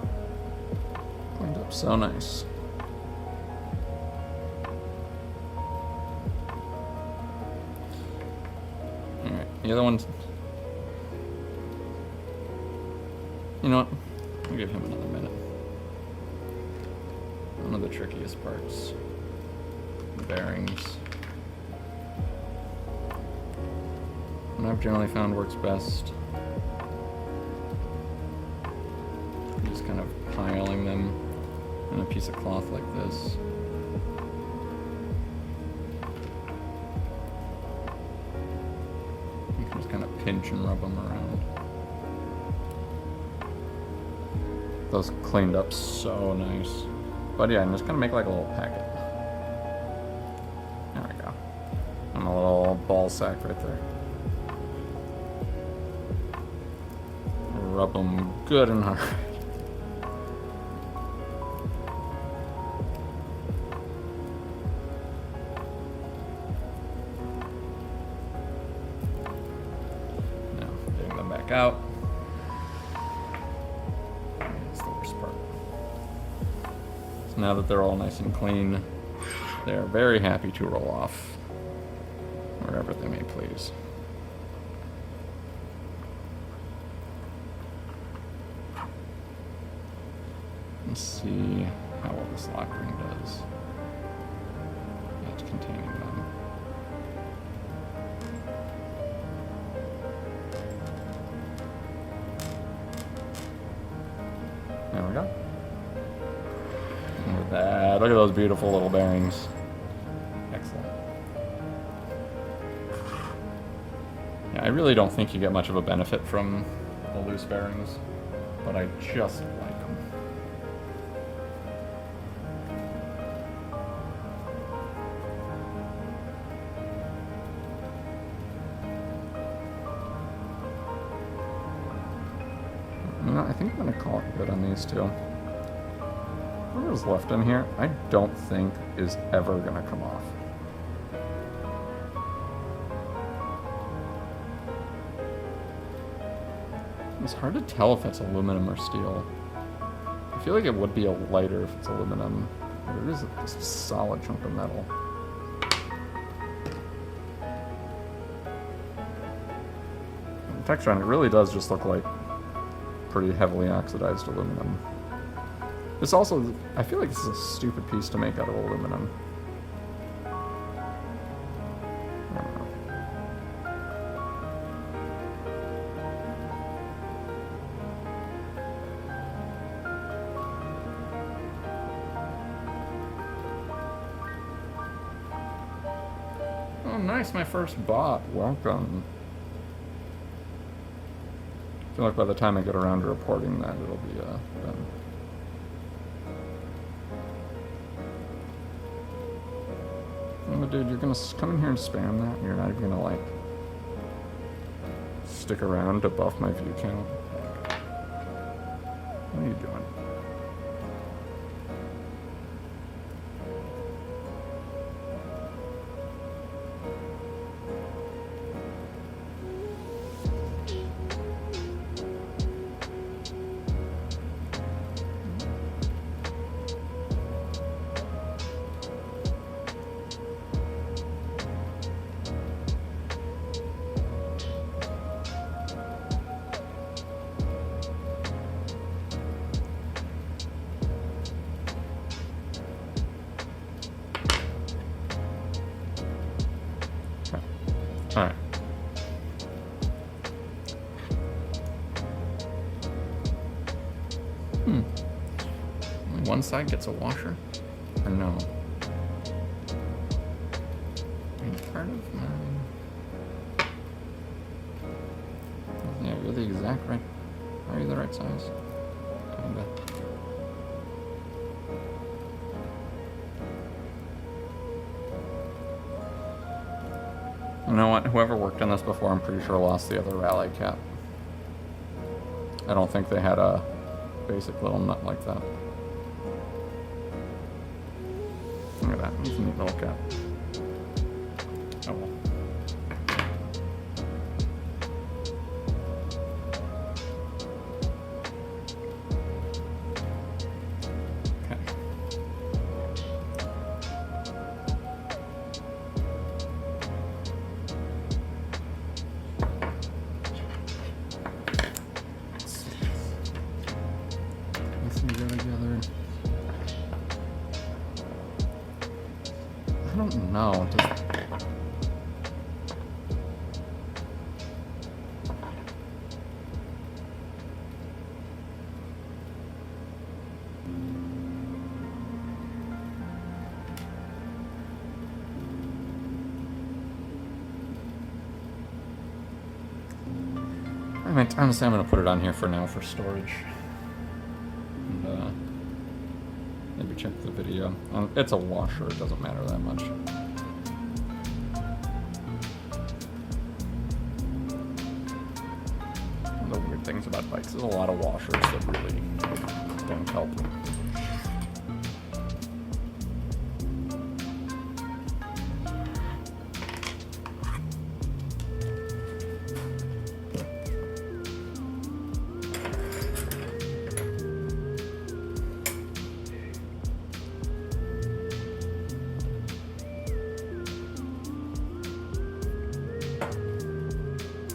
Speaker 2: Cleaned up so nice. Alright, the other one's... You know what? I'll give him another minute. One of the trickiest parts. Bearings. And I've generally found works best. Just kind of piling them in a piece of cloth like this. You can just kind of pinch and rub them around. Those cleaned up so nice. But yeah, I'm just gonna make like a little packet. There we go. And a little ball sack right there. rub them good and hard. Now, getting them back out. That's the worst part. So now that they're all nice and clean, they're very happy to roll off wherever they may please. Let's see how well this lock ring does at containing them. There we go. Look at that. Look at those beautiful little bearings. Excellent. Yeah, I really don't think you get much of a benefit from the loose bearings, but I just like them. You know, I think I'm gonna call it good on these two. Whatever's left in here, I don't think is ever gonna come off. It's hard to tell if it's aluminum or steel. I feel like it would be a lighter if it's aluminum, but it is a solid chunk of metal. The texture on it really does just look like pretty heavily oxidized aluminum. This also, I feel like this is a stupid piece to make out of aluminum. I don't know. Oh, nice, my first bot. Welcome. I feel like by the time I get around to reporting that, it'll be done. Oh, dude, you're gonna come in here and spam that? You're not even gonna, like, stick around to buff my view count? What are you doing? Alright. Only one side gets a washer? Or no? Any part of mine? Yeah, you're the exact right... Are you the right size? Kinda. You know what? Whoever worked on this before, I'm pretty sure lost the other Raleigh cap. I don't think they had a basic little nut like that. Look at that. It's a neat little cap. Oh well. I don't know. Honestly, I'm going to put it on here for now for storage. And, maybe check the video. It's a washer, it doesn't matter that much. The weird things about bikes. There's a lot of washers that really don't help.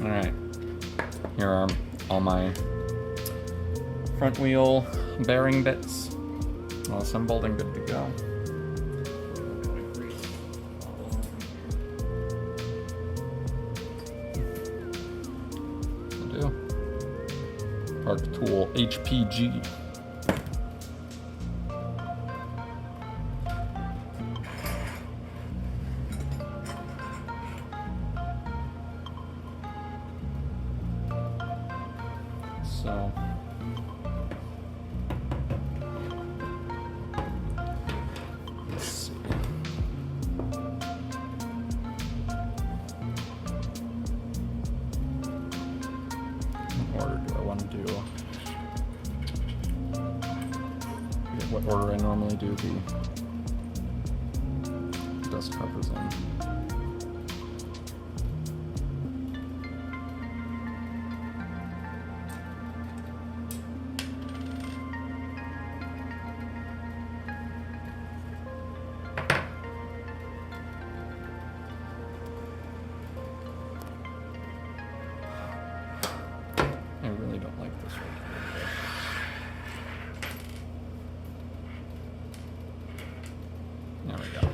Speaker 2: Alright, here are all my front wheel bearing bits all assembled and good to go. Will do. Park tool HPG. So let's see. What order do I want to do? I forget what order I normally do the dust covers in. I really don't like this right here. There we go.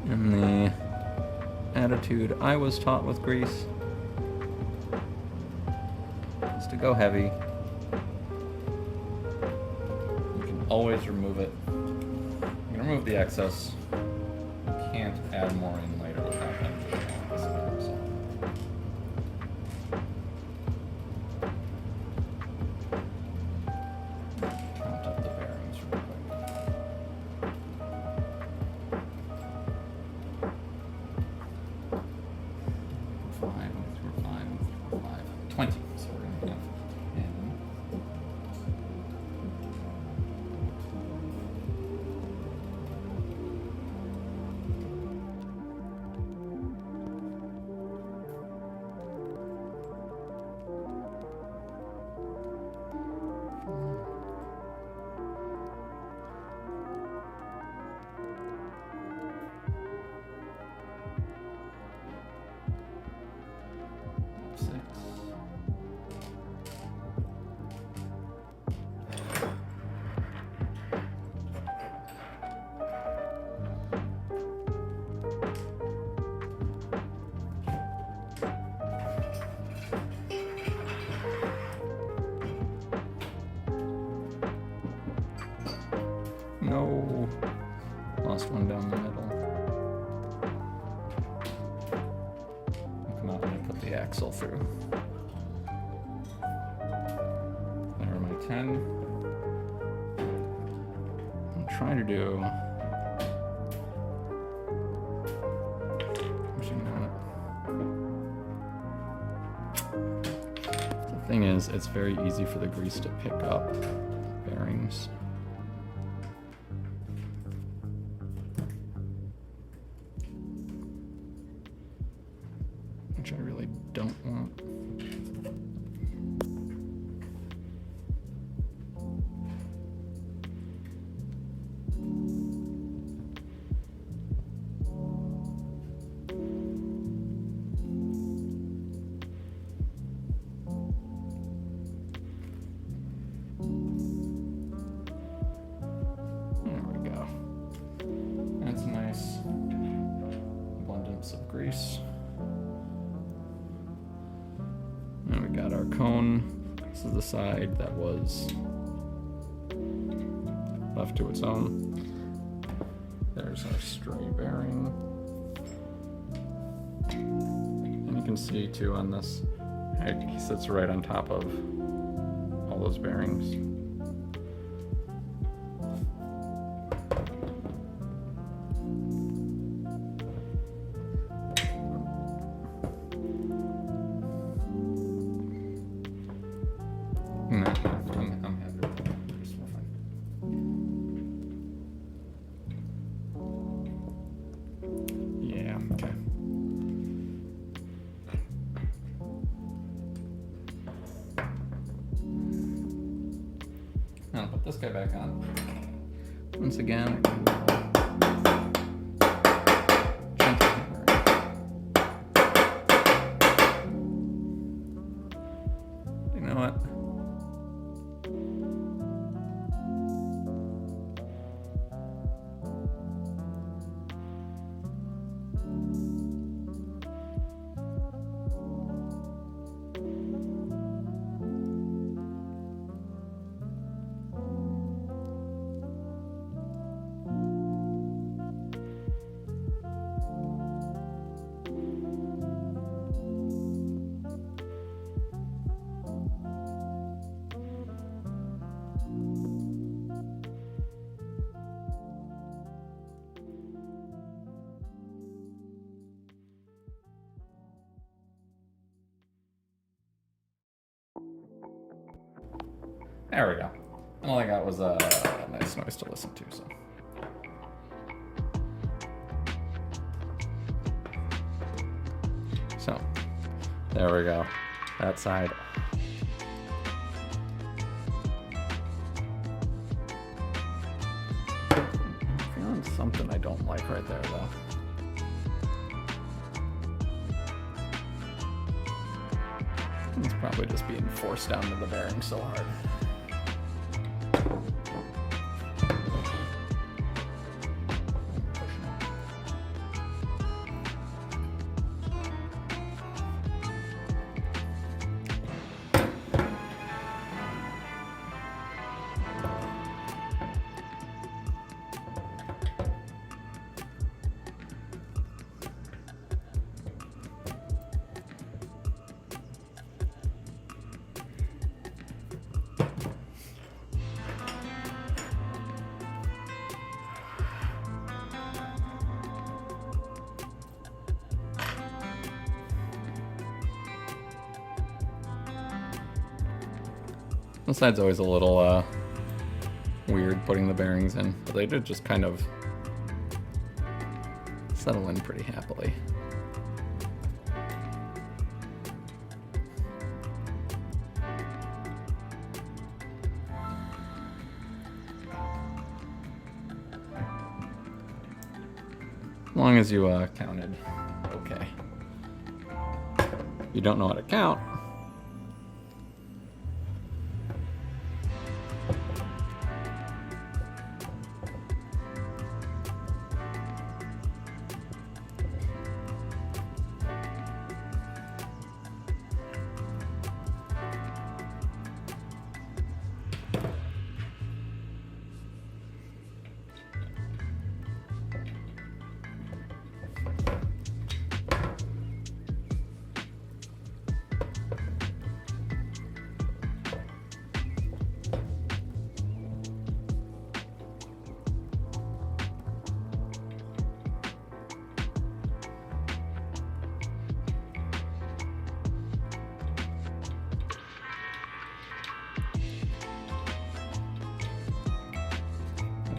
Speaker 2: And the attitude I was taught with grease is to go heavy. You can always remove it. You can remove the excess. You can't add more in later without having to remove this again, so. Count up the bearings real quick. Five, 20. So we're gonna have 10. Six. No. Lost one down the middle. I'll come out and I put the axle through. There are my 10. I'm trying to do. Actually, not. The thing is, it's very easy for the grease to pick up bearings. Which I really don't want. There we go. That's a nice abundance of grease. And we got our cone. This is the side that was left to its own. There's our stray bearing. And you can see too on this, he sits right on top of all those bearings. No, I'm happy with that. We're fine. Yeah, okay. I'll put this guy back on. Once again. Gentle hammering. You know what? There we go. And all I got was a nice noise to listen to, so. So, there we go. That side. I'm feeling something I don't like right there, though. It's probably just being forced down to the bearing so hard. This side's always a little weird putting the bearings in, but they did just kind of settle in pretty happily. As long as you counted, okay. If you don't know how to count,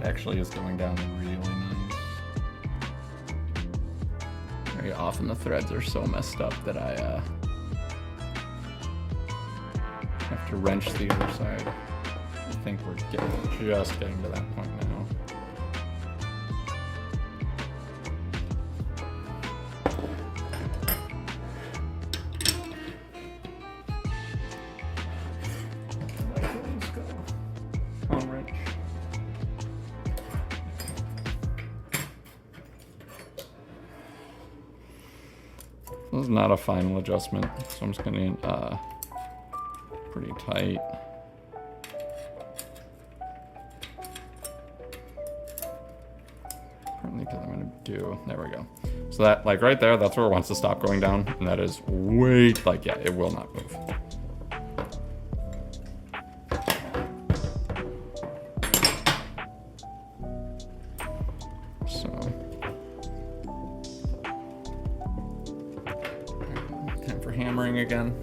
Speaker 2: actually is going down really nice. Very often the threads are so messed up that I have to wrench the other side. I think we're just getting to that point now. This is not a final adjustment, so I'm just getting pretty tight. think that I'm gonna do. There we go. So that, like right there, that's where it wants to stop going down, and that is way, like, yeah, it will not move. So, time for hammering again.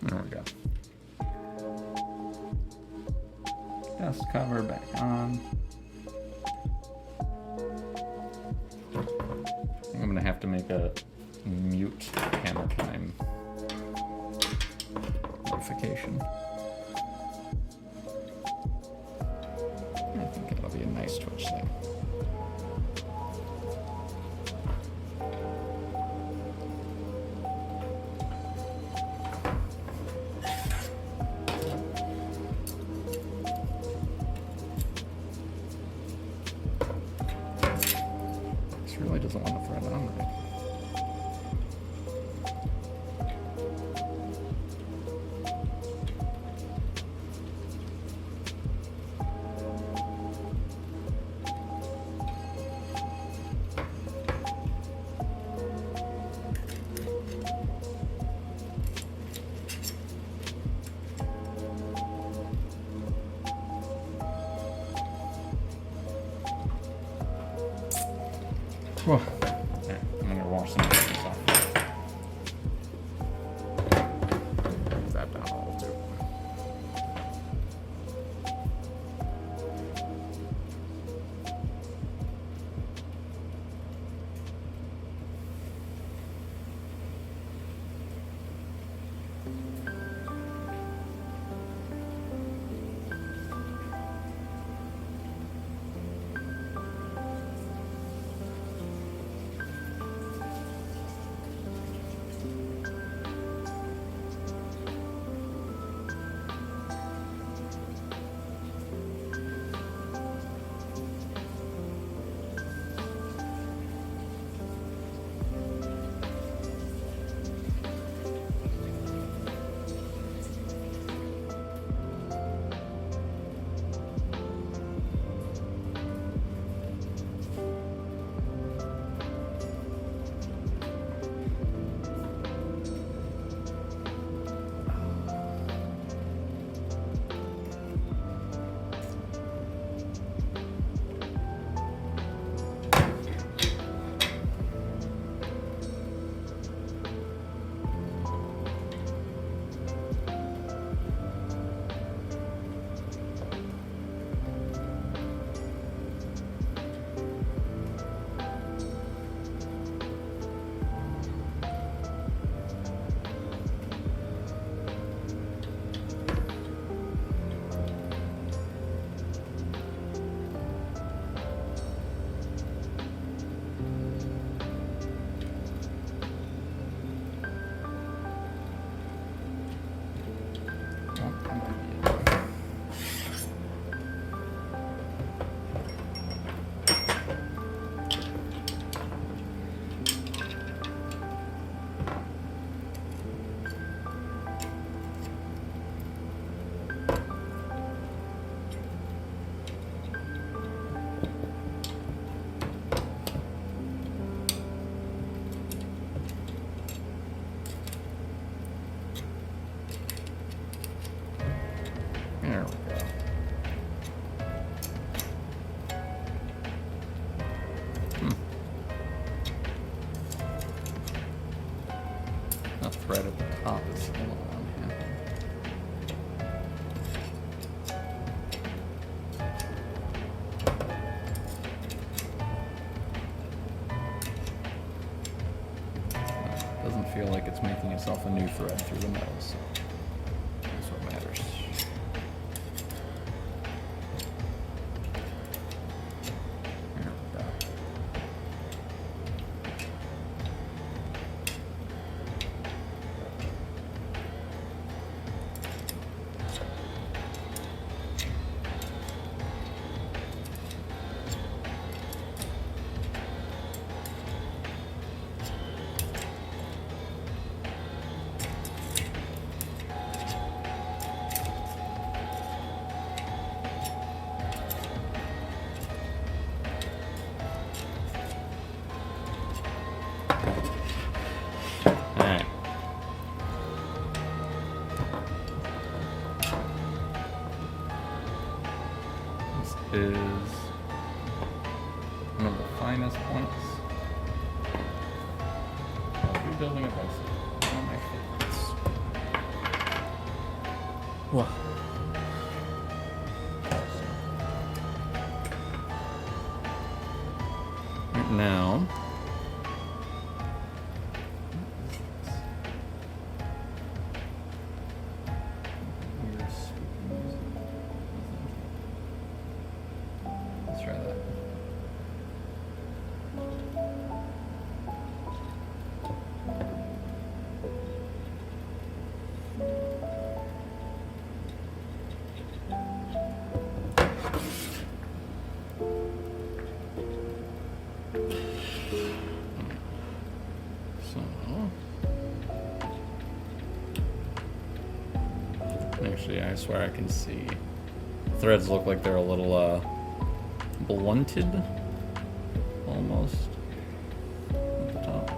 Speaker 2: There we go. Dust cover back on. I think I'm gonna have to make a mute hammer time notification. I think it'll be a nice Twitch thing. Really doesn't want to thread it on right. Whew. Yeah, I'm gonna wash some of this off. Move that down a little too. thread at the top is a little unhappy. Doesn't feel like it's making itself a new thread through the metal, so that's what matters. There we go. Alright. This is one of the finest points of rebuilding a bicycle. One of my favorites. Whoa. Right now, weird spooky music. Let's try that. So, actually, I swear I can see. Threads look like they're a little blunted, almost, at the top.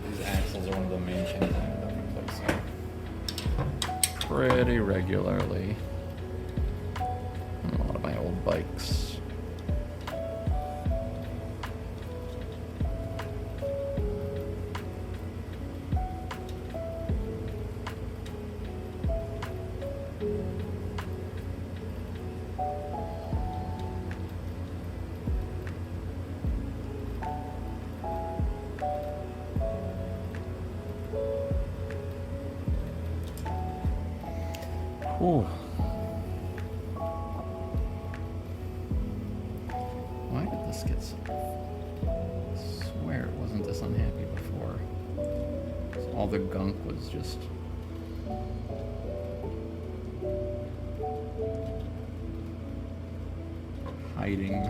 Speaker 2: These axles are one of the main things I end up replacing pretty regularly on a lot of my old bikes. Ooh. Why did this get so... I swear it wasn't this unhappy before. So all the gunk was just... hiding.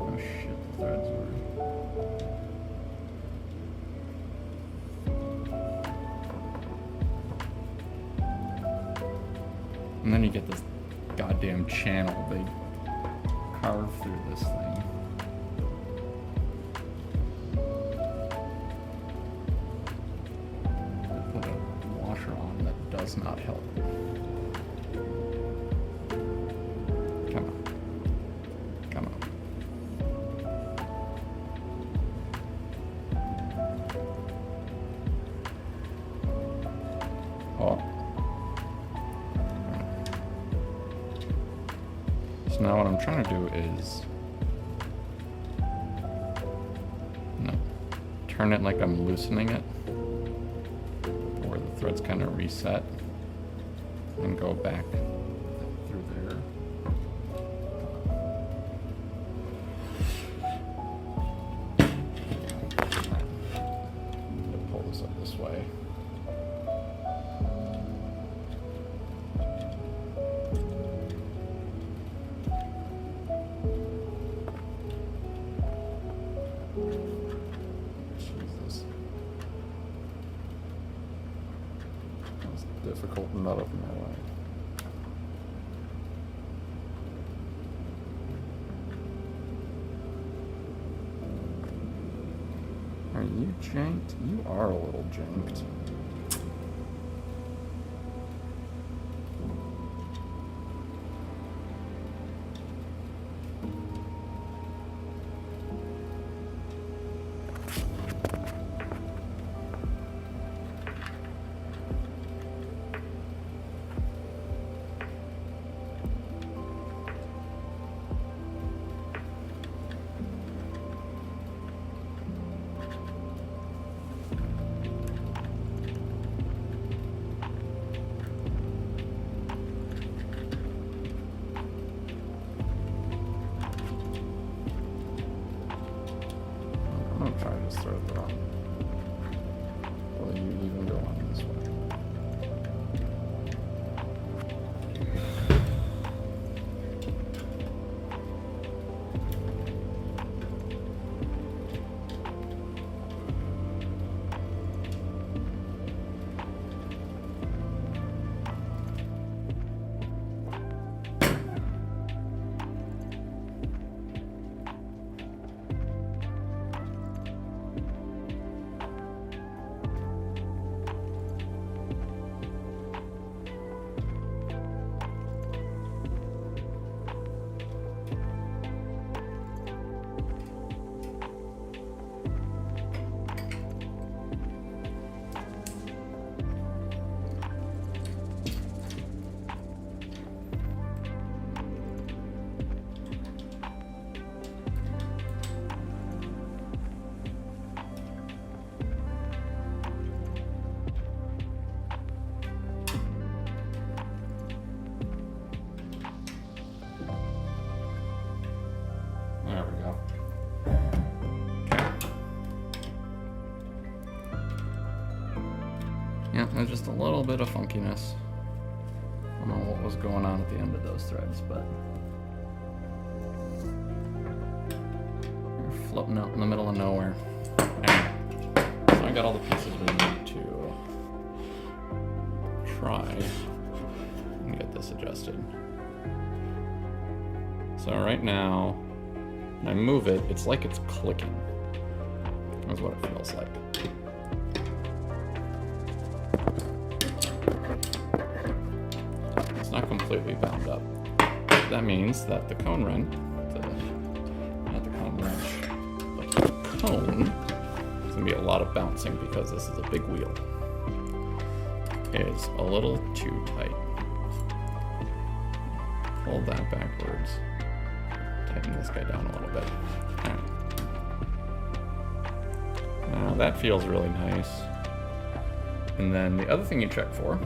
Speaker 2: Oh shit, the threads were... And then you get this goddamn channel they carve through this thing. They put a washer on that does not help. Come on. Come on. Oh. So now what I'm trying to do is turn it like I'm loosening it, where the threads kind of reset, and go back through there. Pull this up this way. Difficult nut of my life. Are you janked? You are a little janked. I'll try to just throw it the wrong. Will you even go on this way? There we go. Yeah, there's just a little bit of funkiness. I don't know what was going on at the end of those threads, but they're floating out in the middle of nowhere. Anyway, so I got all the pieces we need to try and get this adjusted. So right now, when I move it, it's like it's clicking. That's what it feels like. It's not completely bound up. That means that the cone wrench, not the cone wrench, but the cone, is gonna be a lot of bouncing because this is a big wheel. Is a little too tight. Pull that backwards. Tighten this guy down a little bit. Alright. Now that feels really nice. And then the other thing you check for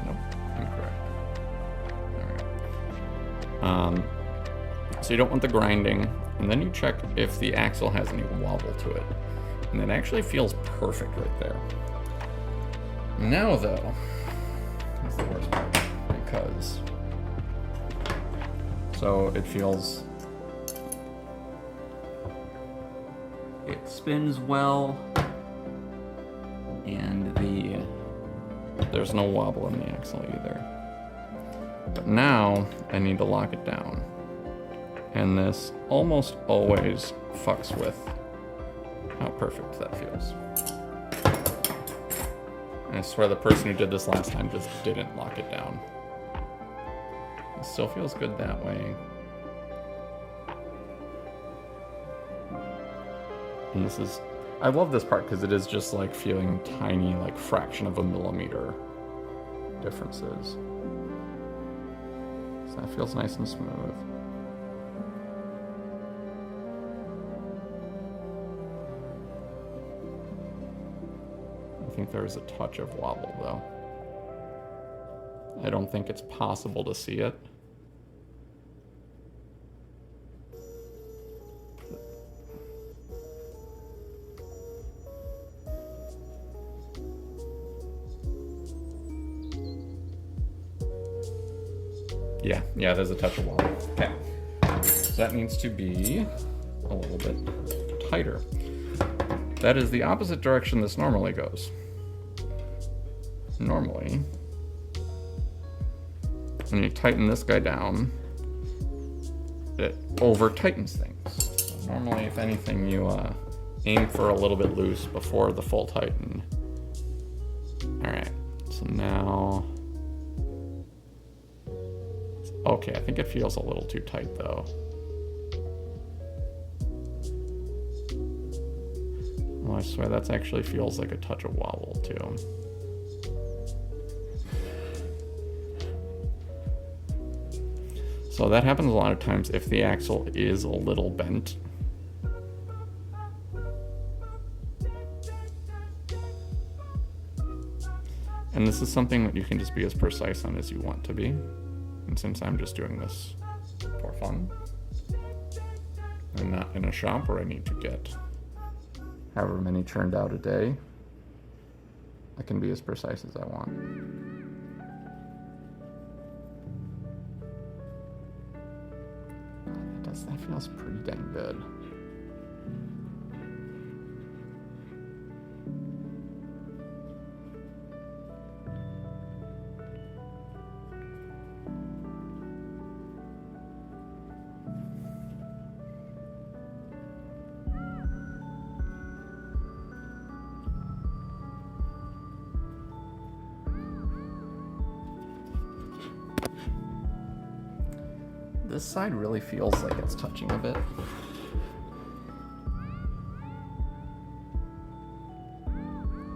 Speaker 2: nope, incorrect. Alright. So you don't want the grinding, and then you check if the axle has any wobble to it. And it actually feels perfect right there. Now though, that's the worst part, because so it feels, it spins well, and there's no wobble in the axle either. But now I need to lock it down, and this almost always fucks with how perfect that feels. And I swear the person who did this last time just didn't lock it down. It still feels good that way. And this is, I love this part because it is just like feeling tiny, like fraction of a millimeter differences. So that feels nice and smooth. I think there's a touch of wobble though. I don't think it's possible to see it. Yeah, there's a touch of wobble. Okay. So that needs to be a little bit tighter. That is the opposite direction this normally goes. Normally, when you tighten this guy down, it over tightens things. So normally, if anything, you aim for a little bit loose before the full tighten. All right, so now, okay, I think it feels a little too tight though. Oh, I swear that actually feels like a touch of wobble too. So that happens a lot of times if the axle is a little bent. And And this is something that you can just be as precise on as you want to be. And since I'm just doing this for fun, I'm not in a shop where I need to get however many churned out a day, I can be as precise as I want. That feels pretty dang good. This side really feels like it's touching a bit.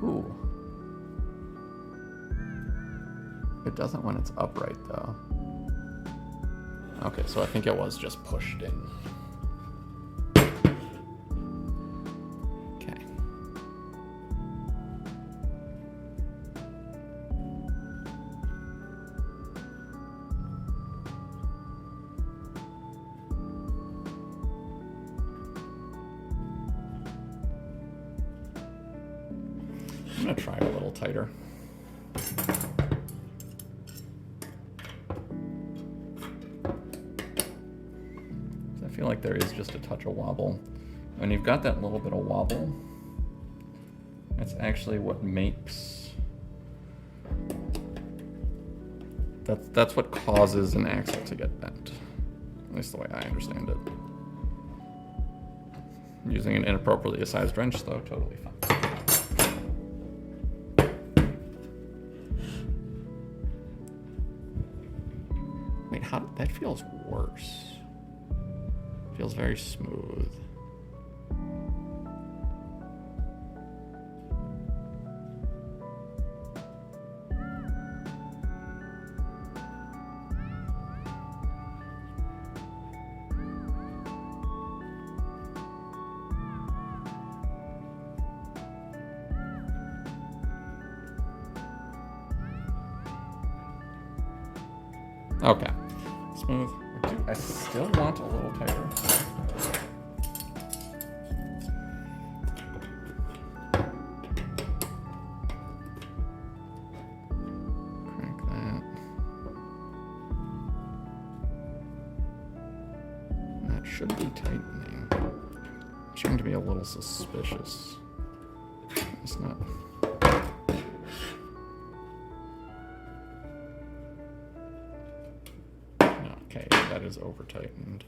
Speaker 2: Ooh. It doesn't when it's upright though. Okay, so I think it was just pushed in. Okay. I'm gonna try it a little tighter. I feel like there is just a touch of wobble. When you've got that little bit of wobble, that's actually what makes, that's what causes an axle to get bent. At least the way I understand it. Using an inappropriately sized wrench though, totally fine. Wait, that feels worse. Feels very smooth. Okay, smooth. I still want a little tighter. Crank that. That should be tightening. I'm trying to be a little suspicious. It's not. Okay, that is over tightened.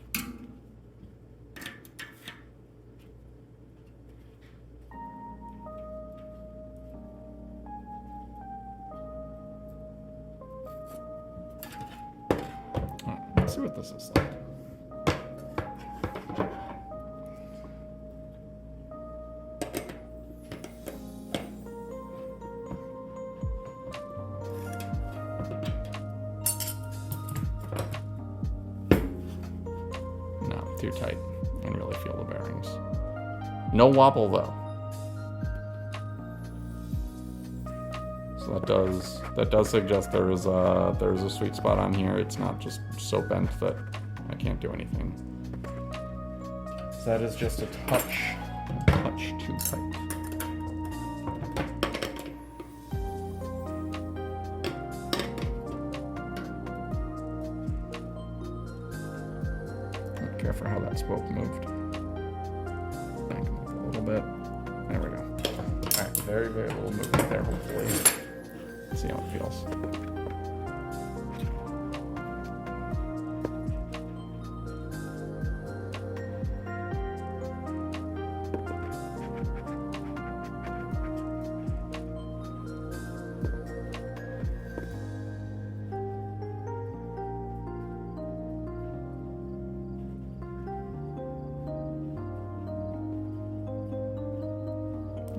Speaker 2: Alright, let's see what this is like. Too tight. I can really feel the bearings. No wobble though. So that does suggest there is a sweet spot on here. It's not just so bent that I can't do anything. So that is just a touch too tight. For how that spoke moved. Back and forth a little bit. There we go. Alright, very, very little movement there, hopefully. See how it feels.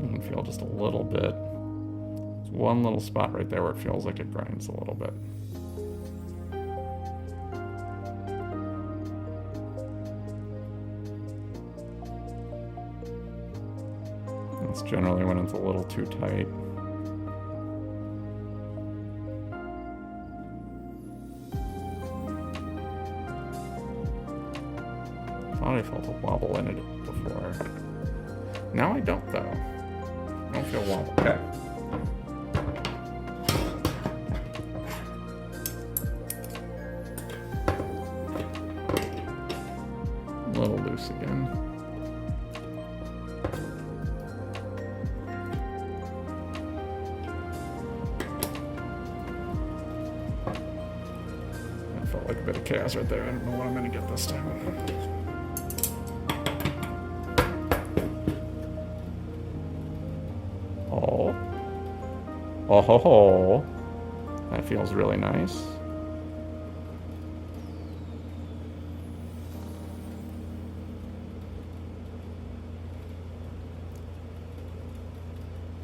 Speaker 2: You can feel just a little bit. There's one little spot right there where it feels like it grinds a little bit. That's generally when it's a little too tight.
Speaker 1: thought I felt a wobble in it before. Now I don't, though. I don't feel wobble. Okay. A little loose again. That felt like a bit of chaos right there. I don't know what I'm gonna get this time. Oh. Oh ho ho. That feels really nice.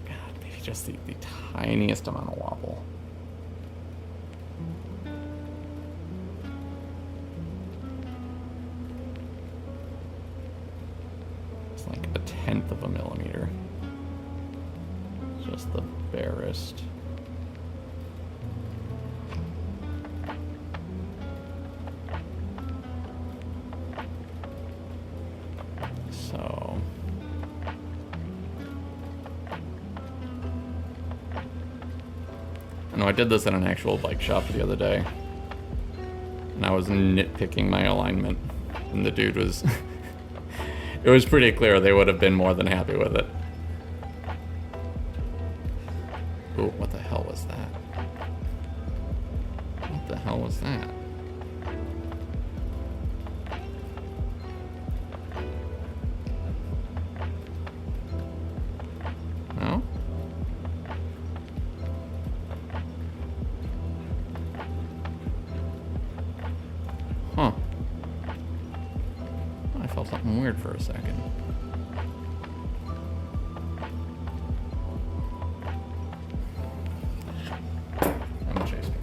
Speaker 1: God, maybe just the tiniest amount of wobble. It's like 1/10 of a millimeter. Just the barest. So I know I did this at an actual bike shop the other day, and I was nitpicking my alignment, and the dude was it was pretty clear they would have been more than happy with it. Ooh, what the hell was that? What the hell was that? No? Huh. I felt something weird for a second. I'm chasing it.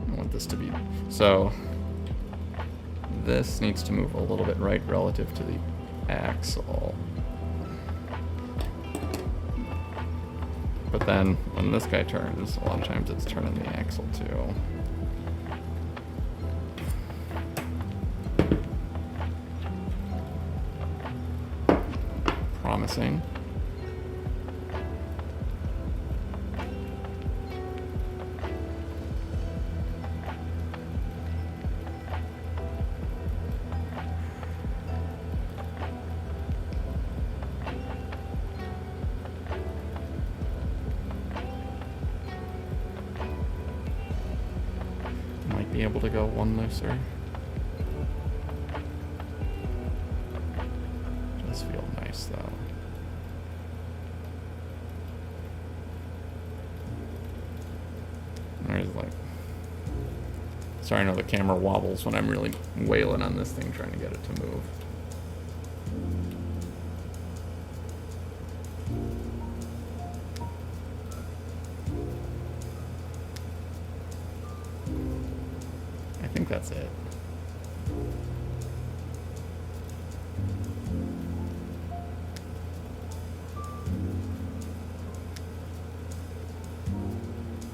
Speaker 1: I want this to be so. This needs to move a little bit right relative to the axle. But then when this guy turns, a lot of times it's turning the axle too. Promising. Might be able to go one looser. Does feel nice though. There's like, sorry, I know the camera wobbles when I'm really wailing on this thing trying to get it to move. I think that's it.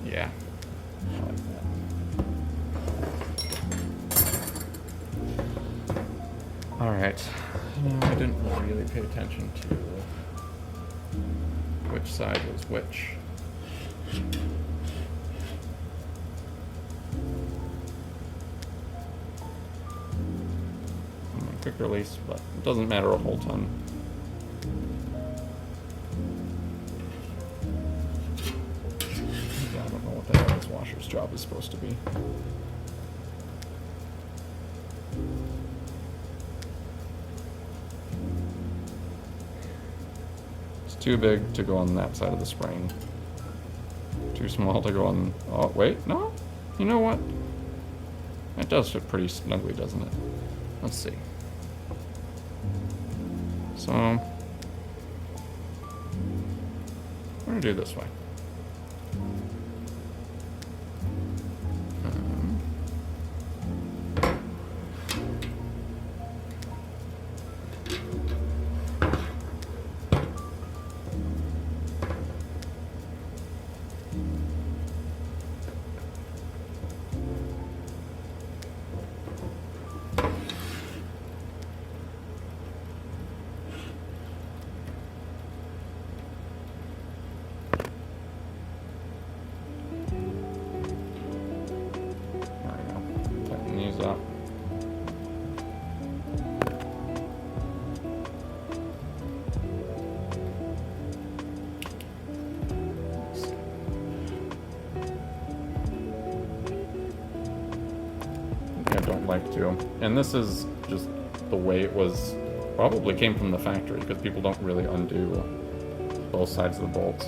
Speaker 1: Yeah. I like that. All right. I didn't really pay attention to which side was which. Quick release, but it doesn't matter a whole ton. I don't know what the hell this washer's job is supposed to be. It's too big to go on that side of the spring. Too small to go on. Oh, wait, no? You know what? It does fit pretty snugly, doesn't it? Let's see. So, I'm going to do it this way. up. I don't like to. And this is just the way it was, probably came from the factory, because people don't really undo both sides of the bolts.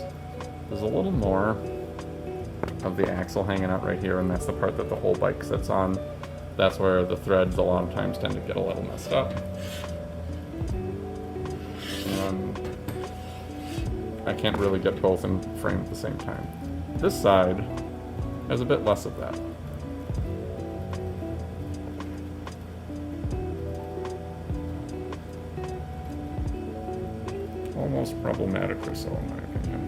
Speaker 1: There's a little more of the axle hanging out right here, and that's the part that the whole bike sits on. That's where the threads a lot of times tend to get a little messed up. I can't really get both in frame at the same time. This side has a bit less of that. Almost problematic or so, in my opinion.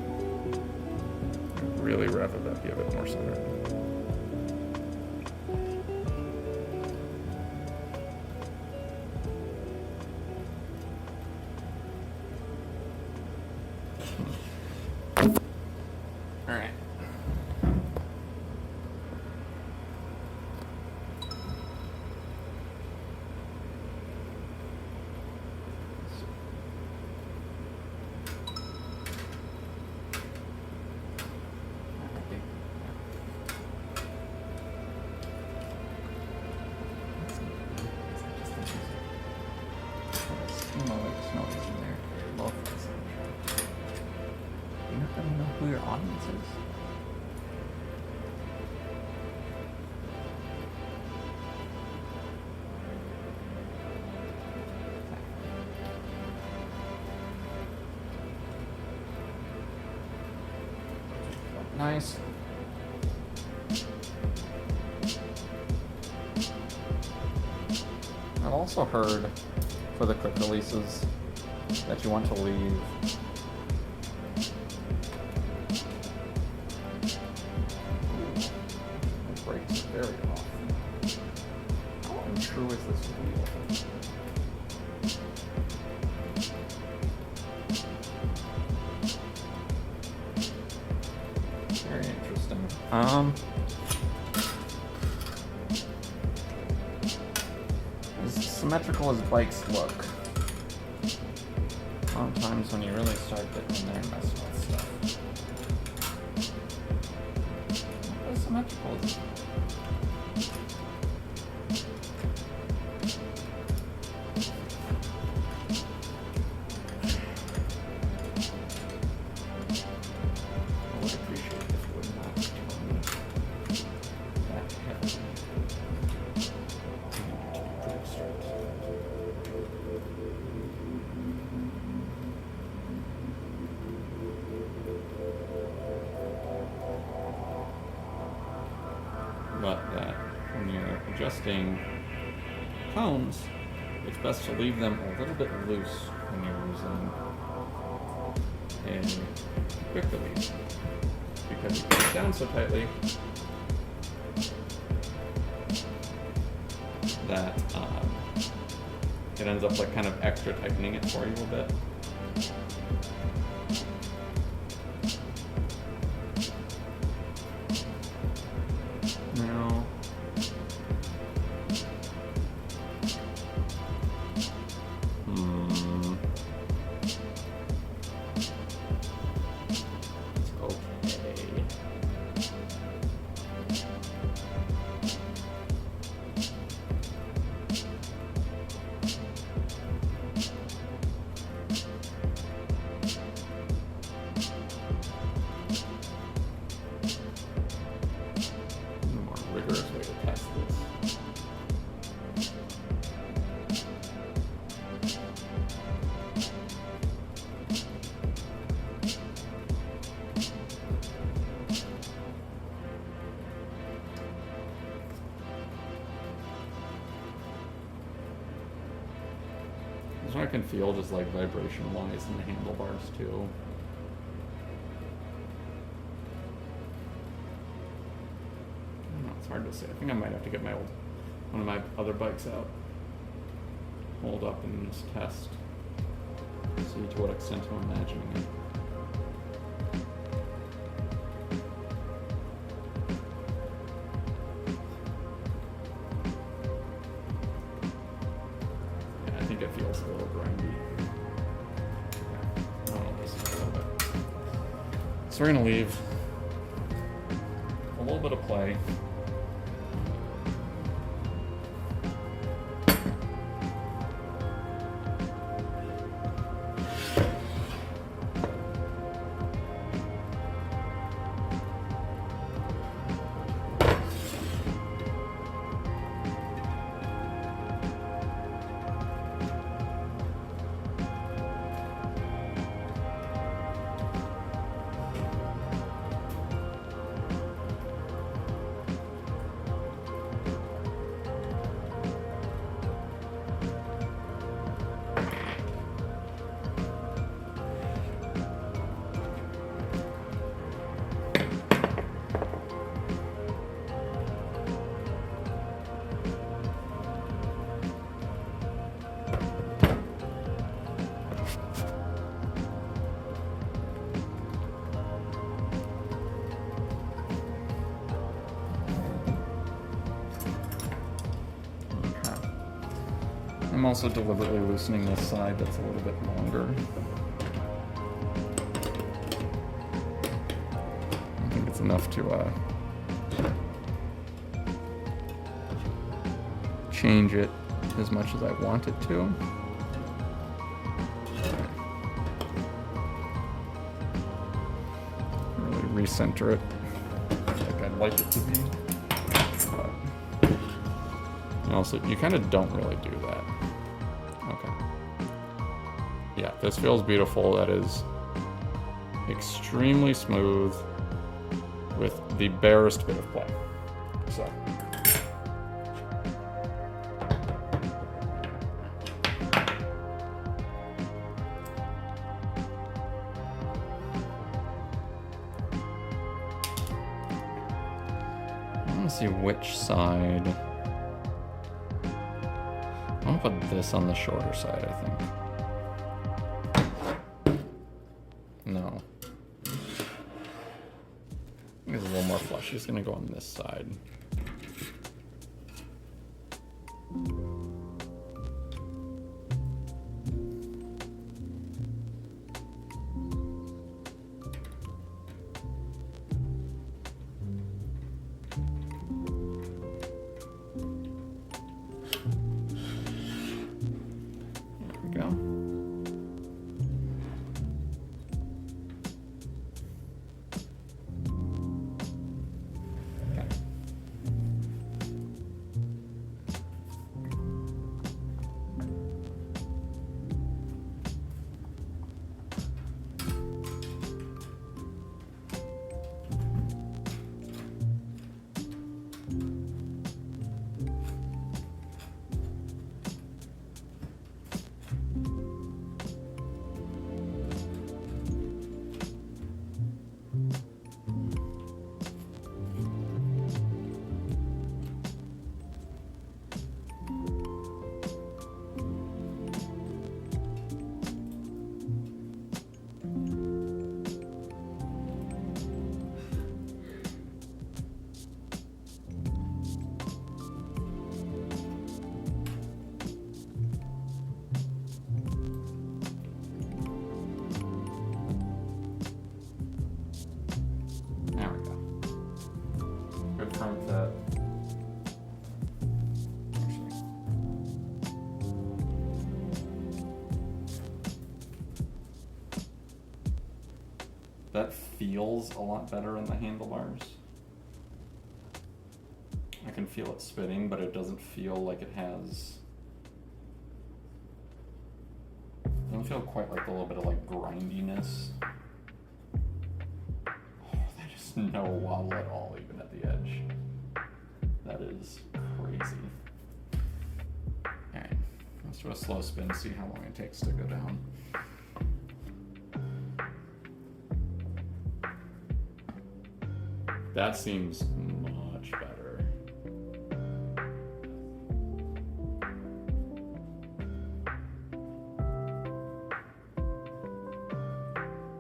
Speaker 1: I'd really rather that be a bit more centered. All right.
Speaker 2: Who your audience is? Nice. I've also heard for the quick releases that you want to leave the brakes are very off. How untrue is this wheel? Very interesting. As symmetrical as bikes look, sometimes when you really start getting in there and messing with stuff, not as symmetrical as I would appreciate if it would not turn that heavy. Drag strips. But that when you're adjusting cones, it's best to leave them a little bit loose when you're using a quick release, because you put it down so tightly that it ends up like kind of extra tightening it for you a bit. Now, okay. A more rigorous way to test this. So I can feel just like vibration wise in the handlebars too. I don't know, it's hard to say. I think I might have to get my one of my other bikes out, hold up and just test, see to what extent I'm imagining it. it feels a little grindy. I don't know, just a little bit. So we're gonna leave a little bit of play. I'm also deliberately loosening this side that's a little bit longer. I think it's enough to change it as much as I want it to. Really recenter it like I'd like it to be. But also, you kind of don't really do that. Okay. Yeah, this feels beautiful. That is extremely smooth with the barest bit of play. So. I want to see which side. I'm gonna put this on the shorter side, I think. No. I think it's a little more flush. It's gonna go on this side. That feels a lot better in the handlebars. I can feel it spinning, but it doesn't feel like it has... It doesn't feel quite like a little bit of like grindiness. Oh, that is no wobble at all, even at the edge. That is crazy. Alright, let's do a slow spin, see how long it takes to go down. That seems much better.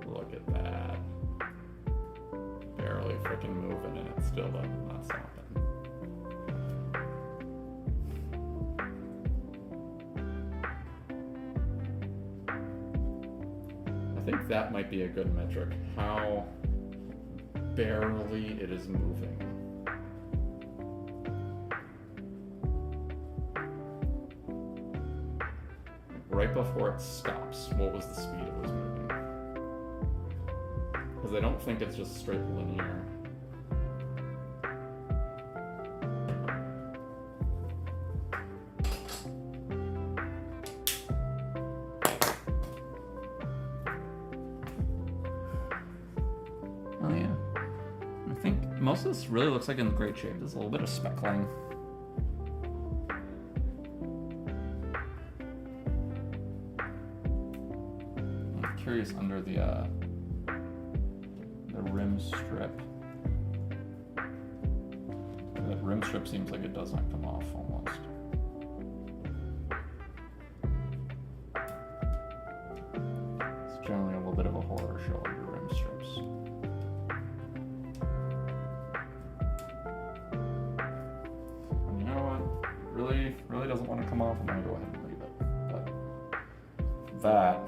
Speaker 2: Look at that. Barely freaking moving and it's still not stopping. think that might be a good metric. How barely it is moving. Right before it stops, what was the speed it was moving? Because I don't think it's just straight linear. Oh yeah. I think most of this really looks like in great shape. There's a little bit of speckling. I'm curious under the rim strip. That rim strip seems like it does not come off almost. It's generally a little bit of a horror show under rim strips. And you know what? Really doesn't want to come off. I'm gonna go ahead and leave it. But that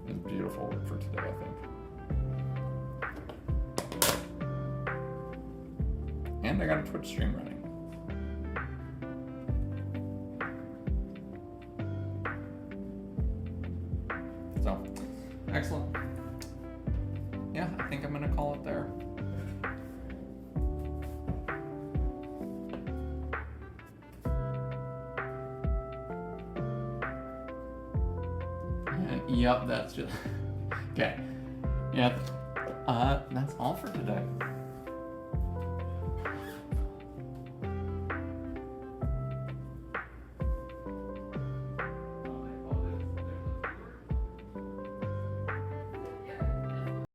Speaker 2: is beautiful work for today, I think. And I got a Twitch stream running. So, excellent. Yeah, I think I'm gonna call it there. And, yep, that's just okay. Yeah, that's all for today.